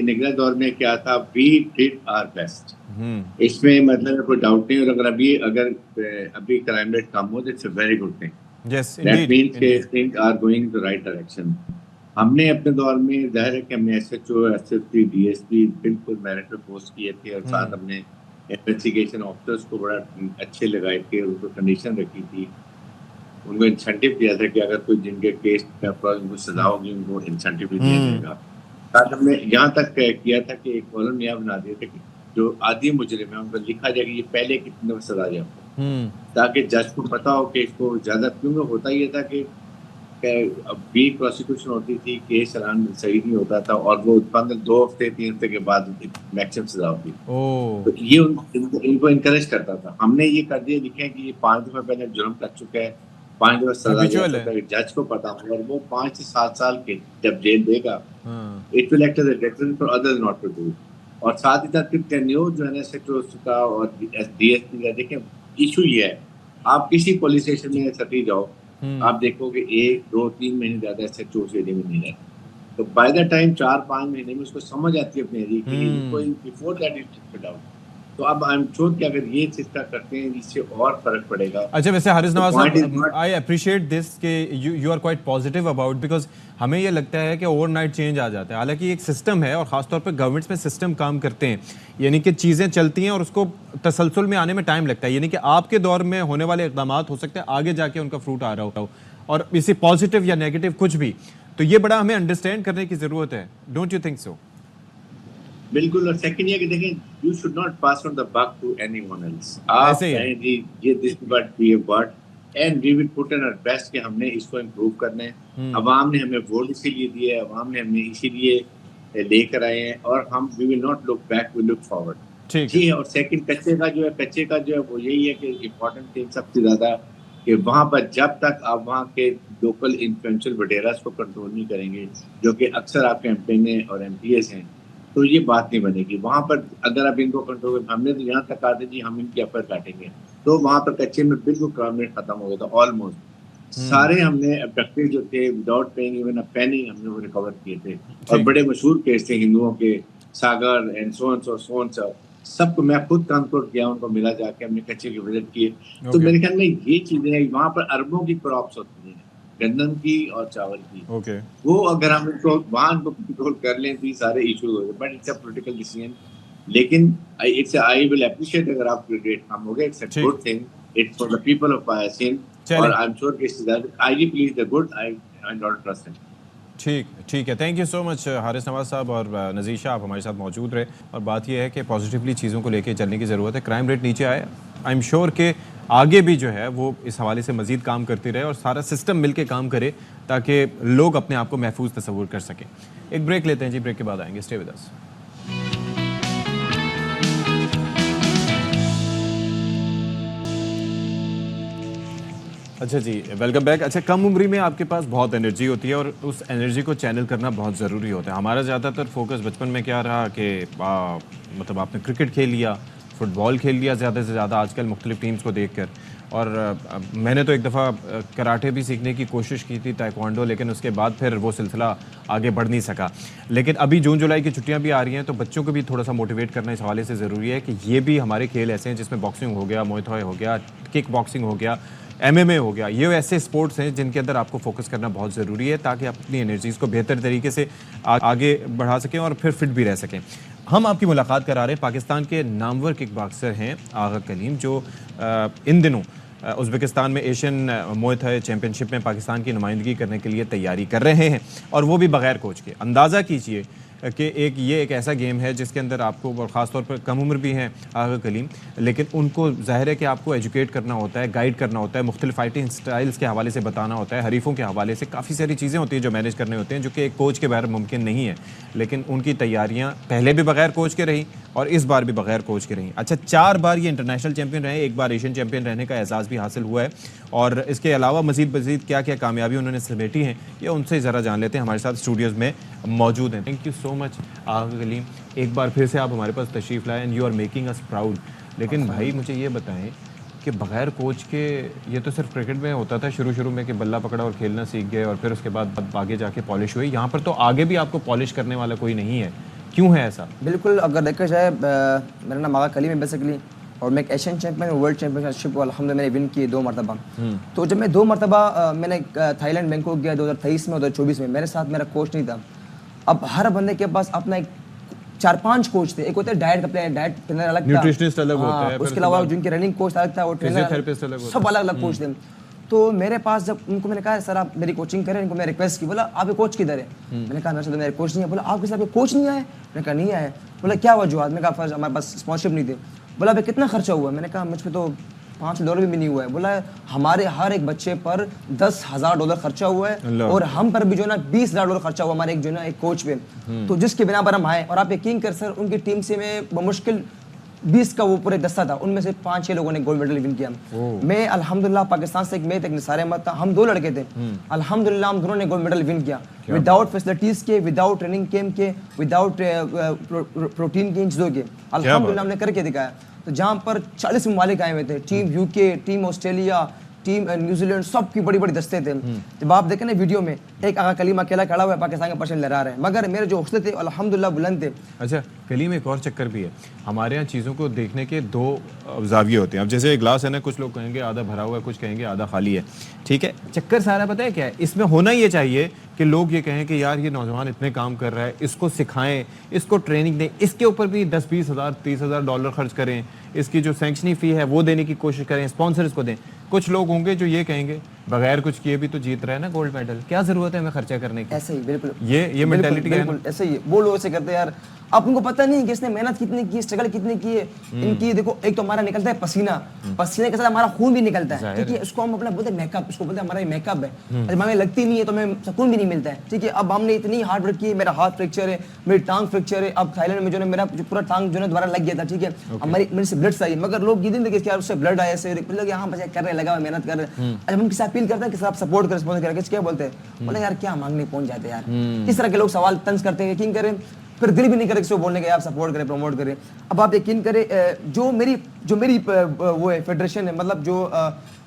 निगरान दौर में क्या था, वी डिड आवर बेस्ट, इसमें मतलब कोई डाउट नहीं। और अगर अभी क्राइम रेट कम हो तो it's a very good thing, that means कि things are going in the right direction. हमने अपने दौर में जाहिर है कि हमने SHO, SSP, DSP बिल्कुल मेरिट पे पोस्ट किए थे और साथ हमने इन्वेस्टिगेशन ऑफिसर्स को बड़ा अच्छे लगाए थे, उनको कंडीशन रखी थी, उनको इंसेंटिव दिया था कि अगर कोई जिनके केस उनको सजा होगी उनको इंसेंटिव भी दिया जाएगा। साथ हमने यहाँ तक किया था कि एक कॉलम यहाँ बना दिया था कि जो आदि मुजरिम है उनको लिखा जाएगा ये पहले कितने सजा जाए, ताकि जज को पता हो कि इसको ज़्यादा, क्योंकि होता ये था कि वीक प्रोसिक्यूशन होती थी, केस चलान सही नहीं होता था और वो 2 हफ्ते 3 हफ्ते के बाद मैक्सिमम सजा होती। तो ये इनको इनकरेज करता था। हमने ये कर दिया, लिखे कि ये 5 दफ़ा पहले जुर्म कर चुका है, 5 दफ़ा सजा जा चुका है, जज को पता हो, और वो 5 से 7 साल के जब जेल देगा, it will act as a deterrent for others not to do. और साथ ही साथ फिर टेन्योर जो है ना SHO का और DSP का, देखें इशू ये है, आप किसी पुलिस स्टेशन में सटी जाओ, आप देखोगे 1, 2, 3 महीने ज़्यादा SHO उस एरिया में नहीं रहते, तो बाय द टाइम 4-5 महीने में उसको समझ आती है अपने एरिया की, कोई before that it fit out. तो अब आई एम श्योर कि अगर ये सिस्टम करते हैं इससे और फर्क पड़ेगा। अच्छा, वैसे Haris Nawaz sahab, I appreciate this कि you are quite positive about, because हमें ये लगता है कि ओवरनाइट चेंज आ जाता है। हालांकि एक सिस्टम है और ख़ासतौर पर गवर्नमेंट्स में सिस्टम काम करते हैं, यानी कि चीज़ें चलती हैं और उसको तसलसल में आने में टाइम लगता है। यानी कि आपके दौर में होने वाले इक़दाम हो सकते हैं आगे जाके उनका फ्रूट आ रहा हो, और इसी पॉजिटिव या नेगेटिव कुछ भी, तो ये बड़ा हमें अंडरस्टैंड करने की ज़रूरत है। Don't you think so? बिल्कुल। और सेकंड ये कि देखें, you should not pass on the buck to anyone else. आप कहें जी ये this what we have got and we will put in our best कि हमने इसको इम्प्रूव करना है। अवाम ने हमें वोट इसीलिए दिए है, अवाम ने हमें इसीलिए लेकर आए हैं, और हम we will not look back, we look forward. जी। और सेकंड कच्चे का जो है वो यही है कि इम्पोर्टेंट थिंग सबसे ज़्यादा कि वहाँ पर जब तक आप वहाँ के लोकल इन्फ्लुएंशियल वडेरास को कंट्रोल नहीं करेंगे, जो कि अक्सर आपके एमपी और एमपीएस हैं, तो ये बात नहीं बनेगी। वहाँ पर अगर आप इनको कंट्रोल, हमने तो यहाँ तक कहा था जी हम इनके अपर काटेंगे, तो वहाँ पर कच्चे में बिल्कुल क्राइम रेट खत्म हो गया था ऑलमोस्ट। सारे हमने अब्डक्टेड जो थे विदाउट पेइंग इवन अ पेनी हमने वो रिकवर किए थे, और बड़े मशहूर केस थे हिंदुओं के, सागर एंड सोन सबको मैं खुद कानपुर गया, उनको मिला जाके, हमने कच्चे के विजिट किए। तो मेरे ख्याल में ये चीजें वहाँ पर अरबों की क्रॉप्स होती हैं, गंदम की और चावल की। वो अगर हम इनको वहाँ कंट्रोल कर लें तो ये सारे इशू हो गए, but it's a political decision. लेकिन इट्स आई विल अप्रिशिएट अगर आप रेट कम हो गए, it's a good thing, it's for the people of Sindh, और आई एम श्योर कि I please the good, I don't trust him. ठीक है, thank you so much Haris Nawaz sahab और नज़ीर आप हमारे साथ मौजूद रहे। और बात यह है कि पॉजिटिवली चीज़ों को लेके चलने की ज़रूरत है। क्राइम रेट नीचे आए, आई एम श्योर कि आगे भी जो है वो इस हवाले से मज़ीद काम करती रहे और सारा सिस्टम मिल के काम करे ताकि लोग अपने आप को महफूज तस्वुर कर सकें। एक ब्रेक लेते हैं जी, ब्रेक के बाद आएंगे। Stay with us. अच्छा जी, वेलकम बैक। अच्छा, कम उम्री में आपके पास बहुत एनर्जी होती है और उस एनर्जी को चैनल करना बहुत ज़रूरी होता है। हमारा ज़्यादातर फोकस बचपन में क्या रहा कि मतलब आपने क्रिकेट खेल लिया, फुटबॉल खेल लिया ज़्यादा से ज़्यादा आजकल मुख्तलिफ टीम्स को देखकर। और मैंने तो एक दफ़ा कराटे भी सीखने की कोशिश की थी, ताइक्वांडो, लेकिन उसके बाद फिर वो सिलसिला आगे बढ़ नहीं सका। लेकिन अभी जून जुलाई की छुट्टियां भी आ रही हैं, तो बच्चों को भी थोड़ा सा मोटिवेट करना इस हवाले से ज़रूरी है कि ये भी हमारे खेल ऐसे हैं जिसमें बॉक्सिंग हो गया, मुay thai हो गया, किक बॉक्सिंग हो गया, MMA हो गया, ये ऐसे स्पोर्ट्स हैं जिनके अंदर आपको फोकस करना बहुत ज़रूरी है ताकि आप अपनी एनर्जीज़ को बेहतर तरीके से आगे बढ़ा सकें और फिर फिट भी रह सकें। हम आपकी मुलाकात करा रहे हैं पाकिस्तान के नामवर किक बॉक्सर हैं आगा कलीम, जो इन दिनों उज़्बेकिस्तान में एशियन मुay thai चैम्पियनशिप में पाकिस्तान की नुमाइंदगी करने के लिए तैयारी कर रहे हैं, और वो भी बग़ैर कोच के। अंदाज़ा कीजिए कि ये एक ऐसा गेम है जिसके अंदर आपको, और ख़ास तौर पर कम उम्र भी हैं आगा कलीम, लेकिन उनको ज़ाहिर है कि आपको एजुकेट करना होता है, गाइड करना होता है, मुख्तलिफ फाइटिंग स्टाइल्स के हवाले से बताना होता है, हरीफों के हवाले से काफ़ी सारी चीज़ें होती हैं जो मैनेज करने होते हैं, जो कि एक कोच के बगैर मुमकिन नहीं है। लेकिन उनकी तैयारियाँ पहले भी बगैर कोच के रही और इस बार भी बगैर कोच के रही। अच्छा, 4 बार ये इंटरनेशनल चैम्पियन रहे, 1 बार एशियन चैम्पियन रहने का एजाज़ भी हासिल हुआ है, और इसके अलावा मज़ीद क्या क्या कामयाबी उन्होंने समेटी हैं, ये उनसे ज़रा जान लेते हैं। हमारे साथ स्टूडियोज़ में मौजूद हैं। Thank you so much Agha Kaleem, एक बार फिर से आप हमारे पास तशरीफ़ लाए and you are making us proud. लेकिन भाई मुझे ये बताएं कि बग़ैर कोच के, ये तो सिर्फ क्रिकेट में होता था शुरू में कि बल्ला पकड़ा और खेलना सीख गए और फिर उसके बाद आगे जाके पॉलिश हुई। यहाँ पर तो आगे भी आपको पॉलिश करने वाला कोई नहीं है, क्यों है ऐसा? बिल्कुल, अगर देखा जाए, मेरा नाम आगा कलीम है बेसिकली, और मैं एक एशियन चैम्पियन, वर्ल्ड चैम्पियनशिप अल्हम्दुलिल्लाह मैंने विन किए 2 मरतबा। तो जब मैं 2 मरतबा मैंने थाईलैंड बैंकॉक गया 2023 में, 2024 में, मेरे साथ मेरा कोच नहीं था। अब हर बंदे के पास अपना एक 4-5 कोच थे। एक होते हैं डाइट का प्लेयर, डाइट ट्रेनर अलग था, न्यूट्रिशनिस्ट अलग होता है, उसके अलावा जिनके रनिंग कोच अलग था, वो ट्रेनर सब अलग अलग कोच थे। तो मेरे पास जब उनको मैंने कहा सर आप मेरी कोचिंग करें, इनको मैं रिक्वेस्ट की, बोला आपके कोच किधर है? मैंने कहा मेरे साथ मेरे कोच नहीं है। बोला आपके साथ कोच नहीं आए? मैंने कहा नहीं आए। बोला क्या वजूहत? मैंने कहा फर्स्ट हमारे पास स्पॉन्सरशिप नहीं थी। बोला भाई कितना खर्चा हुआ? मैंने कहा मुझ पर तो $5 भी नहीं हुआ है। बोला हमारे हर एक बच्चे पर $10,000 खर्चा हुआ है, और हम पर भी जो ना $20,000 खर्चा हुआ हमारे एक जो ना एक कोच पे। तो जिसके बिना पर हम आए, और आप यकीन कर सर उनकी टीम से मैं बमुश्किल 20 का वो पूरे दस्ता था, उनमें से 5-6 लोगों ने गोल्ड मेडल विन किया। मैं अल्हम्दुलिल्लाह पाकिस्तान से एक मैं, एक निसार अहमद था, हम 2 लड़के थे। अल्हम्दुलिल्लाह हम दोनों ने गोल्ड मेडल विन किया, विदाउट फैसिलिटीज के, विदाउट ट्रेनिंग कैंप के, विदाउट प्रोटीन की चीज़ों के। अल्हम्दुलिल्लाह हमने करके दिखाया। तो जहाँ पर 40 ममालिक आए हुए थे, team UK, team Australia, team New Zealand सबकी बड़ी बड़ी दस्ते थे। जब आप देखें ना वीडियो में, एक आगा कलीम अकेला खड़ा हुआ है, पाकिस्तान का पर्सन लहरा रहे हैं, मगर मेरे जो हौसले थे अल्हम्दुलिल्लाह बुलंद थे। अच्छा कलीम, एक और चक्कर भी है हमारे यहाँ, चीज़ों को देखने के दो जाविये होते हैं। अब जैसे गिलास है ना, कुछ लोग कहेंगे आधा भरा हुआ है, कुछ कहेंगे आधा खाली है, ठीक है। चक्कर सारा पता है क्या है, इसमें होना ये चाहिए कि लोग ये कहें कि यार ये नौजवान इतने काम कर रहा है, इसको सिखाएं, इसको ट्रेनिंग दें, इसके ऊपर भी 10-20 हज़ार 30 हज़ार डॉलर खर्च करें, इसकी जो सैंक्शनी फ़ी है वो देने की कोशिश करें, स्पॉन्सर्स को दें। कुछ लोग होंगे जो ये कहेंगे बगैर कुछ किए भी तो जीत रहा है ना गोल्ड मेडल, क्या ज़रूरत है हमें खर्चा करने की। ऐसे ही बिल्कुल ये मेंटालिटी है ना, ऐसे ही वो लोग ऐसे करते हैं यार। आप उनको पता नहीं कि इसने मेहनत कितनी की, स्ट्रगल कितनी की है इनकी। देखो एक तो हमारा निकलता है पसीना, पसीने के साथ हमारा खून भी निकलता है, ठीक है। उसको हम अपना बोलते हैं मेकअप, उसको बोलते हैं हमारा मेकअप है। जब हमें लगती नहीं है तो हमें सुकून भी नहीं मिलता है, ठीक है। अब हमने इतनी हार्ड वर्क की है, मेरा हाथ फ्रैक्चर है, मेरी टांग फ्रैक्चर है। अब थाईलैंड में जो है मेरा पूरा टांग जो है दोबारा लग गया था, ठीक है। हमारी मेरे से ब्लड आई, मगर लोग ये दिन देखे यार उससे ब्लड आया, ऐसे लोग यहाँ बच्चे कर रहे, लगा हुआ मेहनत कर रहे हैं। जब हम किसी अपील करते हैं कि आप सपोर्ट करें, स्पॉन्सर करें, क्या बोलते हैं, बोले यार क्या मांगने पहुंच जाते हैं यार। इस तरह के लोग सवाल तंज करते हैं, यकीन करें फिर दिल भी नहीं करे किसी को बोलने के आप सपोर्ट करें, प्रमोट करें। अब आप यकीन करें जो मेरी वो है फेडरेशन है, मतलब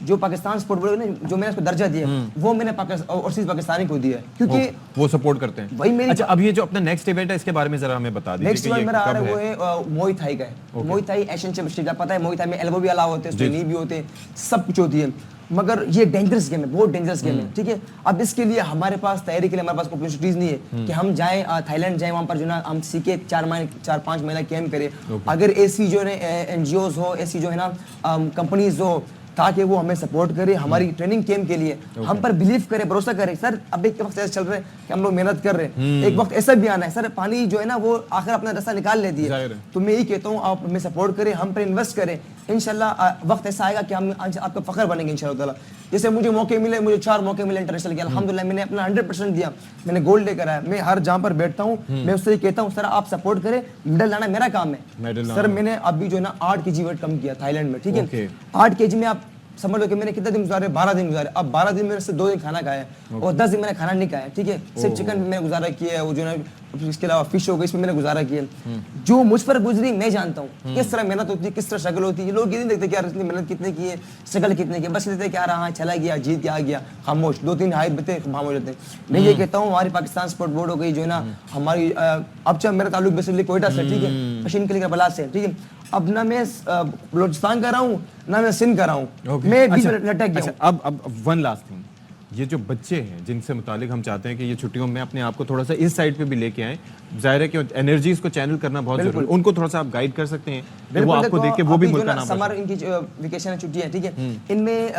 जो पाकिस्तान स्पोर्ट बोर्ड ने जो मैंने उसको दर्जा दिया वो मैंने ओवरसीज पाकिस्तानी को दिया है, क्योंकि वो सपोर्ट करते हैं। वही मेरी। अच्छा अब ये जो अपना नेक्स्ट इवेंट है इसके बारे में जरा हमें बता दीजिए। नेक्स्ट इवेंट मेरा आ रहा है वो है मोई थाई का है। मोई थाई एशियन चैंपियनशिप, पता है मोई थाई में एल्बो भी अलाउ होते हैं, उसमें नी भी होते हैं, सब कुछ होती है। मगर ये डेंजरस गेम है, बहुत डेंजरस गेम है, ठीक है। अब इसके लिए हमारे पास तैयारी के लिए हमारे पास अपॉर्चुनिटीज नहीं है कि हम जाएं थाईलैंड जाएं, वहाँ पर जो ना हम सीखे 4-5 महीना कैंप करें। अगर ऐसी जो है एनजीओज हो, ऐसी जो है ना कंपनीज हो, ताकि वो हमें सपोर्ट करे हमारी ट्रेनिंग कैंप के लिए, हम पर बिलीव करे, भरोसा करे। सर अब एक वक्त ऐसा चल रहा है कि हम लोग मेहनत कर रहे हैं, एक वक्त ऐसा भी आना है सर, पानी जो है ना वो आखिर अपना रास्ता निकाल लेती है। तो मैं यही कहता हूँ आप हमें सपोर्ट करें, हम पर इन्वेस्ट करें, इंशाल्लाह वक्त ऐसा आएगा कि हम आपका फख्र बनेंगे इंशाल्लाह। जैसे मुझे मौके मिले, मुझे 4 मौके मिले इंटरनेशनल के, अल्हम्दुलिल्लाह मैंने अपना 100% दिया, मैंने गोल्ड लेकर आया। मैं हर जहाँ पर बैठता हूँ मैं उससे कहता हूँ सर आप सपोर्ट करें, मेडल लाना मेरा काम है। सर मैंने अभी जो है ना 8 kg वेट कम किया थाईलैंड में, ठीक है। 8 kg में आप समझ लो कि मैंने कितने दिन गुजारे, 12 दिन गुजारे। अब 12 दिन मैंने सिर्फ 2 दिन खाना खाया और 10 दिन मैंने खाना नहीं खाया, ठीक है। सिर्फ चिकन मैंने गुजारा किया है, वो जो है इसके अलावा फिश हो गई, इसमें मैंने गुजारा किया। जो मुझ पर गुजरी मैं जानता हूँ किस तरह मेहनत होती है, किस तरह स्ट्रगल होती है। लोग ये नहीं देखते कि यार इसने मेहनत कितने की है, स्ट्रगल कितने की, बस लेते क्या रहा चला गया, जीत के आ गया, खामोश 2-3 हाइट बते खामोश होते हैं। मैं ये कहता हूँ हमारी पाकिस्तान स्पोर्ट बोर्ड हो गई जो है ना हमारी, अब जब मेरा ताल्लुक बेसिकली कोयटा से, ठीक है, पशीन किले का बलाद से, ठीक है। अब ना मैं बलूचिस्तान का रहा हूँ ना मैं सिंध का रहा हूँ, मैं बीच में लटक गया। अब वन लास्ट थिंग, ये जो बच्चे हैं जिनसे मुतालिक हम चाहते हैं कि ये छुट्टियों में अपने आप को थोड़ा सा इस साइड पे भी लेके आएं, जाहिर है कि एनर्जीज को चैनल करना बहुत जरूरी है, उनको थोड़ा सा आप गाइड कर सकते हैं, वो आपको देख के वो भी मुल्क का नाम। समर इनकी वेकेशन है, छुट्टी है, ठीक है। इनमें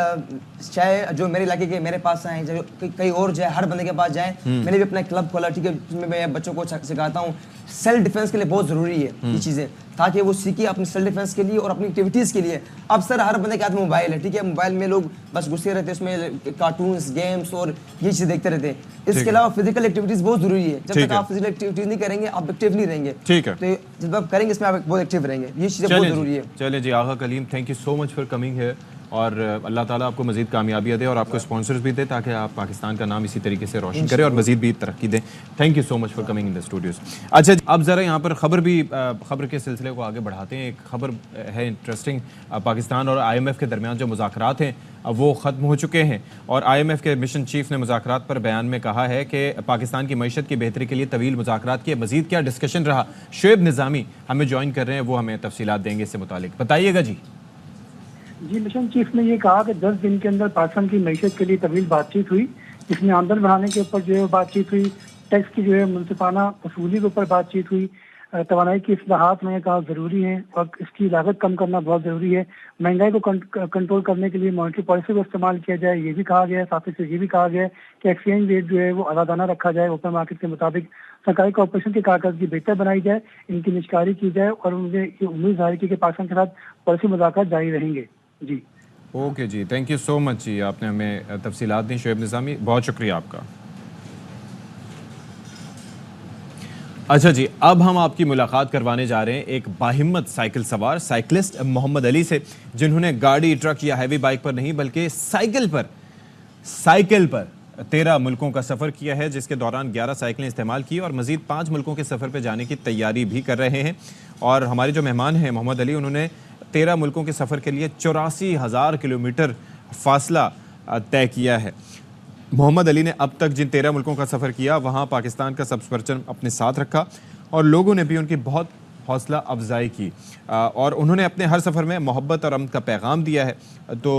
चाहे जो मेरे इलाके के मेरे पास आए, जो कहीं और जाए, हर बंदे के पास जाए। मैंने भी अपना क्लब खोला, ठीक है, जिसमें मैं बच्चों को सिखाता हूँ सेल्फ डिफेंस के लिए बहुत जरूरी है ये चीजें, ताकि वो सीखे अपनी सेल्फ डिफेंस के लिए और अपनी एक्टिविटीज के लिए। अब सर हर बंदे के हाथ में मोबाइल है, ठीक है, मोबाइल में लोग बस घुसे रहते हैं, उसमें कार्टून्स, गेम्स और ये चीजें देखते रहते हैं। इसके अलावा फिजिकल एक्टिविटीज बहुत जरूरी है। जब तक आप फिजिकल एक्टिविटीज नहीं करेंगे आप एक्टिव नहीं रहेंगे, ठीक है। तो जब आप करेंगे इसमें आप बहुत एक्टिव रहेंगे, ये चीजें बहुत जरूरी है। चलिए जी Agha Kaleem, thank you so much for coming here, और अल्लाह ताला आपको मजीद कामयाबियाँ दे और आपको स्पॉन्सर्स भी दे ताकि आप पाकिस्तान का नाम इसी तरीके से रोशन करें और मजीद भी तरक्की दें। Thank you so much for coming in the Studios. अच्छा अब ज़रा यहाँ पर खबर के सिलसिले को आगे बढ़ाते हैं। एक खबर है इंटरेस्टिंग, पाकिस्तान और IMF के दरमियान जो मुज़ाकरात हैं अब वो ख़त्म हो चुके हैं और IMF के मिशन चीफ ने मुज़ाकरात पर बयान में कहा है कि पाकिस्तान की मईशत की बेहतरी के लिए तवील मुज़ाकरात किए, मजीद क्या डिस्कशन रहा। शुएब निज़ामी हमें ज्वाइन कर रहे हैं, वो हमें तफसीलात देंगे इससे मुतालिक, बताइएगा जी। जी मिशन चीफ ने ये कहा कि 10 दिन के अंदर पाकिस्तान की मईशत के लिए तवील बातचीत हुई, जिसमें आमदन बढ़ाने के ऊपर जो है बातचीत हुई, टैक्स की जो है मुनसिफाना वसूली के ऊपर बातचीत हुई, तवानाई की इस्लाहात में कहा ज़रूरी है और इसकी लागत कम करना बहुत ज़रूरी है, महंगाई को कंट्रोल करने के लिए मॉनेटरी पॉलिसी को इस्तेमाल किया जाए, ये भी कहा गया है। साथ ही ये भी कहा गया है कि एक्सचेंज रेट जो है वो आज़ादाना रखा जाए, ओपन मार्केट के मुताबिक सरकारी कॉर्पोरेशन की कारकर्दगी बेहतर बनाई जाए, इनकी निष्कारी की जाए और मुझे ये उम्मीद जाहिर की कि पाकिस्तान के साथ पॉलिसी मुज़ाकरात जारी रहेंगे। जी ओके जी, थैंक यू सो मच जी, आपने हमें तफसीलात दी शुएब निज़ामी, बहुत शुक्रिया आपका। अच्छा जी, अब हम आपकी मुलाकात करवाने जा रहे हैं एक बाहिम्मत साइकिल सवार साइकिलिस्ट मोहम्मद अली से, जिन्होंने गाड़ी, ट्रक या हैवी बाइक पर नहीं बल्कि साइकिल पर 13 मुल्कों का सफ़र किया है, जिसके दौरान 11 साइकिलें इस्तेमाल की और मज़ीद 5 मुल्कों के सफ़र पर जाने की तैयारी भी कर रहे हैं। और हमारे जो मेहमान हैं मोहम्मद अली, उन्होंने 13 मुल्कों के सफ़र के लिए 84,000 किलोमीटर फासला तय किया है। मोहम्मद अली ने अब तक जिन 13 मुल्कों का सफ़र किया वहाँ पाकिस्तान का सब्ज़ परचम अपने साथ रखा और लोगों ने भी उनकी बहुत हौसला अफजाई की और उन्होंने अपने हर सफ़र में मोहब्बत और अमन का पैगाम दिया है। तो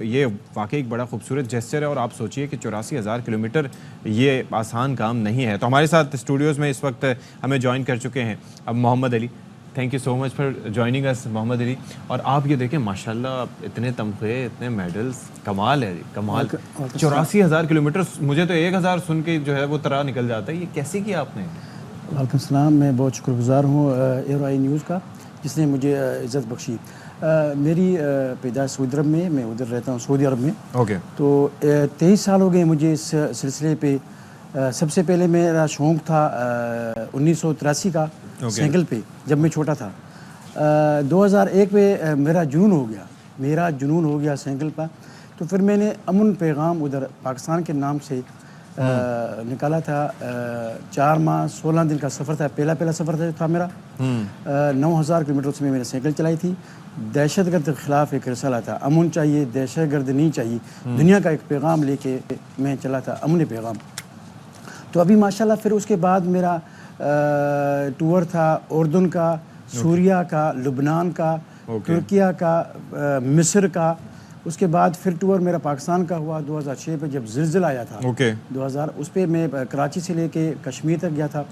ये वाकई एक बड़ा खूबसूरत जेस्चर है और आप सोचिए कि 84,000 किलोमीटर ये आसान काम नहीं है। तो हमारे साथ स्टूडियोज़ में इस वक्त हमें ज्वाइन कर चुके हैं अब Mohammad Ali. Thank you so much for joining us Mohammad Ali. और आप ये देखें माशाल्लाह इतने तमगे, इतने मेडल्स, कमाल है जी, कमाल। 84,000 किलोमीटर, मुझे तो 1,000 सुन के जो है वो तरह निकल जाता है। ये कैसे किया आपने? वालेकुम सलाम, मैं बहुत शुक्रगुजार हूँ ARI न्यूज़ का जिसने मुझे इज़्ज़त बख्शी। मेरी पैदाइश सऊदी अरब में, मैं उधर रहता हूँ सऊदी अरब में। ओके। तो 23 साल हो गए मुझे इस सिलसिले पे। सबसे पहले मेरा शौक़ था 1983 का साइकिल पे, जब मैं छोटा था। 2001 में मेरा जुनून हो गया साइकिल पर। तो फिर मैंने अमन पैगाम उधर पाकिस्तान के नाम से निकाला था। 4 माह 16 दिन का सफ़र था, पहला सफ़र था मेरा। 9,000 किलोमीटर उसमें मैंने साइकिल चलाई थी। दहशतगर्द के ख़िलाफ़ एक रिसाला था, अमन चाहिए, दहशतगर्द नहीं चाहिए, दुनिया का एक पैगाम लेके मैं चला था, अमन पैगाम। तो अभी माशाल्लाह फिर उसके बाद मेरा टूर था उर्दन का, सूरिया का, लुबनान का, तुर्किया का, मिस्र का। उसके बाद फिर टूर मेरा पाकिस्तान का हुआ 2006 पे जब ज़िलज़िला आया था। 2000 उस पर मैं कराची से लेके कश्मीर तक गया था।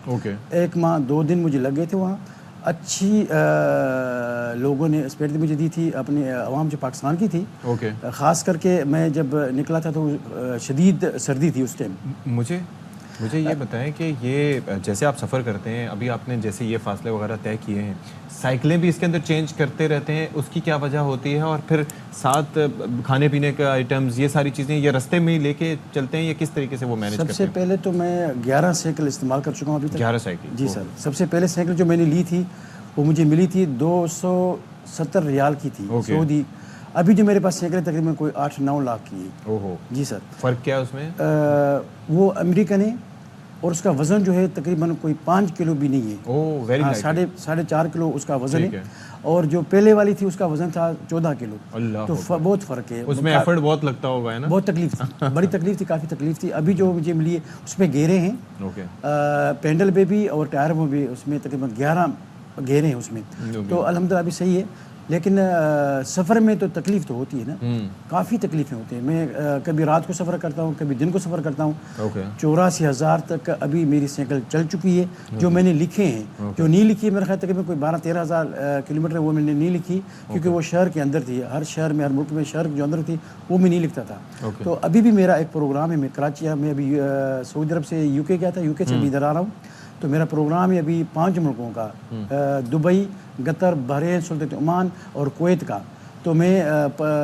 1 माह 2 दिन मुझे लग गए थे वहाँ। अच्छी लोगों ने स्पीड मुझे दी थी, अपनी आवाम जो पाकिस्तान की थी। ख़ास करके मैं जब निकला था तो शदीद सर्दी थी उस टाइम। मुझे ये बताएं कि ये जैसे आप सफ़र करते हैं, अभी आपने जैसे ये फासले वगैरह तय किए हैं, साइकिलें भी इसके अंदर चेंज करते रहते हैं, उसकी क्या वजह होती है? और फिर साथ खाने पीने का आइटम्स, ये सारी चीज़ें ये रास्ते में ही लेके चलते हैं या किस तरीके से वो मैनेज करते हैं? सबसे पहले तो मैं 11 साइकिल इस्तेमाल कर चुका हूँ अभी तक। 11 साइकिल? जी सर। सबसे पहले साइकिल जो मैंने ली थी वो मुझे मिली थी 270 रियाल की थी सऊदी। अभी जो मेरे पास साइकिल तकरीबन कोई 8-9 लाख की है। ओहो जी सर। फ़र्क क्या है उसमें? वो अमेरिकन है और उसका वज़न जो है तकरीबन कोई 5 किलो भी नहीं है। Oh very light. 4.5 किलो उसका वज़न है। और जो पहले वाली थी उसका वज़न था 14 किलो। तो बहुत फ़र्क है उसमें। एफर्ट बहुत लगता होगा, है ना? बहुत तकलीफ थी, बड़ी तकलीफ थी, काफ़ी तकलीफ थी। अभी जो मुझे मिली है उसमें घेरे हैं, पेंडल पे भी और टायर में भी, उसमें तकरीबन 11 घेरे हैं उसमें। तो अल्हम्दुलिल्लाह अभी सही है। लेकिन सफ़र में तो तकलीफ़ तो होती है ना, काफ़ी तकलीफ़ें होती हैं। मैं कभी रात को सफ़र करता हूँ, कभी दिन को सफ़र करता हूँ। 84,000 तक अभी मेरी साइकिल चल चुकी है। जो मैंने लिखे हैं, जो नहीं लिखी मेरे ख्याल तकरीबन कोई 12-13 हज़ार किलोमीटर वो मैंने नहीं लिखी, क्योंकि वो शहर के अंदर थी। हर शहर में, हर मुल्क में शहर जो अंदर थी वो मैं नहीं लिखता था। तो अभी भी मेरा एक प्रोग्राम है, मैं कराची में अभी सऊदी अरब से UK गया था, UK से भी इधर आ रहा हूँ। तो मेरा प्रोग्राम है अभी 5 मुल्कों का, दुबई, कतर, बहरीन, सुल्तानत ओमान और कुवैत का। तो मैं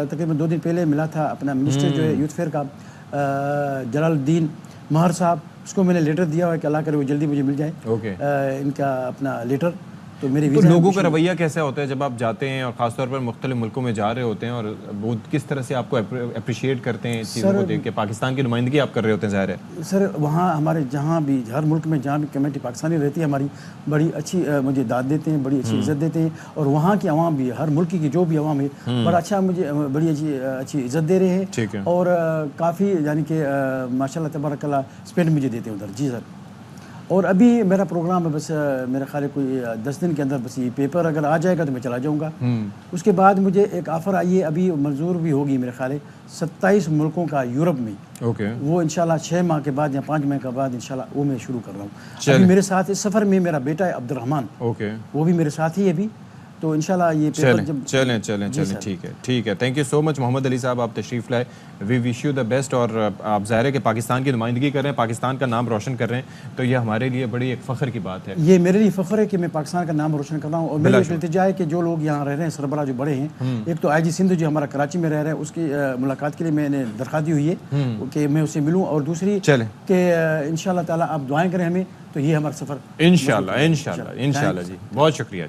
तकरीबन 2 दिन पहले मिला था अपना मिनिस्टर जो है यूथ फेयर का, जलालुद्दीन महर साहब। उसको मैंने लेटर दिया हुआ है कि अल्लाह करे वो जल्दी मुझे मिल जाए इनका अपना लेटर। तो मेरे लोगों का रवैया कैसा होता है जब आप जाते हैं और ख़ासतौर पर मुख्तलिफ मुल्कों में जा रहे होते हैं, और वो किस तरह से आपको अप्रिशिएट करते हैं चीज़ों को देख के? पाकिस्तान की नुमाइंदगी आप कर रहे होते हैं ज़ाहिर है सर। वहाँ हमारे जहाँ भी, हर मुल्क में जहाँ भी कमेटी पाकिस्तानी रहती है हमारी, बड़ी अच्छी मुझे दाद देते हैं, बड़ी अच्छी इज़्ज़त देते हैं। और वहाँ की आवाम भी, हर मुल्क की जो भी आवाम है, बड़ा अच्छा मुझे बड़ी अच्छी इज़्ज़त दे रहे हैं। और काफ़ी यानी कि माशाल्लाह तबारकल्लाह स्पेंड मुझे देते हैं उधर। जी सर। और अभी मेरा प्रोग्राम है, बस मेरा ख्याल है कोई 10 दिन के अंदर बस ये पेपर अगर आ जाएगा तो मैं चला जाऊंगा। उसके बाद मुझे एक ऑफ़र आई है, अभी मंजूर भी होगी मेरे ख्याल है, 27 मुल्कों का यूरोप में। वो इंशाल्लाह 6 माह के बाद या 5 माह के बाद इंशाल्लाह वो मैं शुरू कर रहा हूँ। अभी मेरे साथ इस सफ़र में मेरा बेटा है अब्दुर्रहमान, वो भी मेरे साथ ही है अभी। तो इंशाल्लाह ये पेपर जब चलें ठीक है। Thank you so much Mohammad Ali sahab, आप तशरीफ़ लाए। We wish you the best. और आप ज़ाहिर है कि पाकिस्तान की नुमाइंदगी कर रहे हैं, पाकिस्तान का नाम रोशन कर रहे हैं, तो ये हमारे लिए बड़ी एक फ़ख्र की बात है। ये मेरे लिए फ़ख्र है कि मैं पाकिस्तान का नाम रोशन कर रहा हूँ। और मेरा इल्तिजा है कि जो लोग यहाँ रह रहे हैं, सरबराह जो बड़े हैं, एक तो IG सिंधु जो हमारा कराची में रह रहे हैं, उसकी मुलाकात के लिए मैंने दरख्वास्त दी हुई है कि मैं उससे मिलूँ। और दूसरी कि इंशाल्लाह ताला आप दुआएं करें हमें, तो ये हमारा सफ़र इंशाल्लाह जी। बहुत शुक्रिया।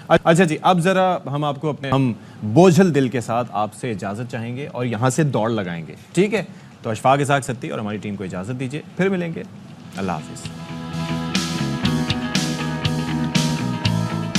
अच्छा जी, अब ज़रा हम आपको हम बोझल दिल के साथ आपसे इजाज़त चाहेंगे और यहाँ से दौड़ लगाएंगे, ठीक है? तो अशफाक इसहाक सत्ती और हमारी टीम को इजाज़त दीजिए, फिर मिलेंगे। अल्लाह हाफिज़।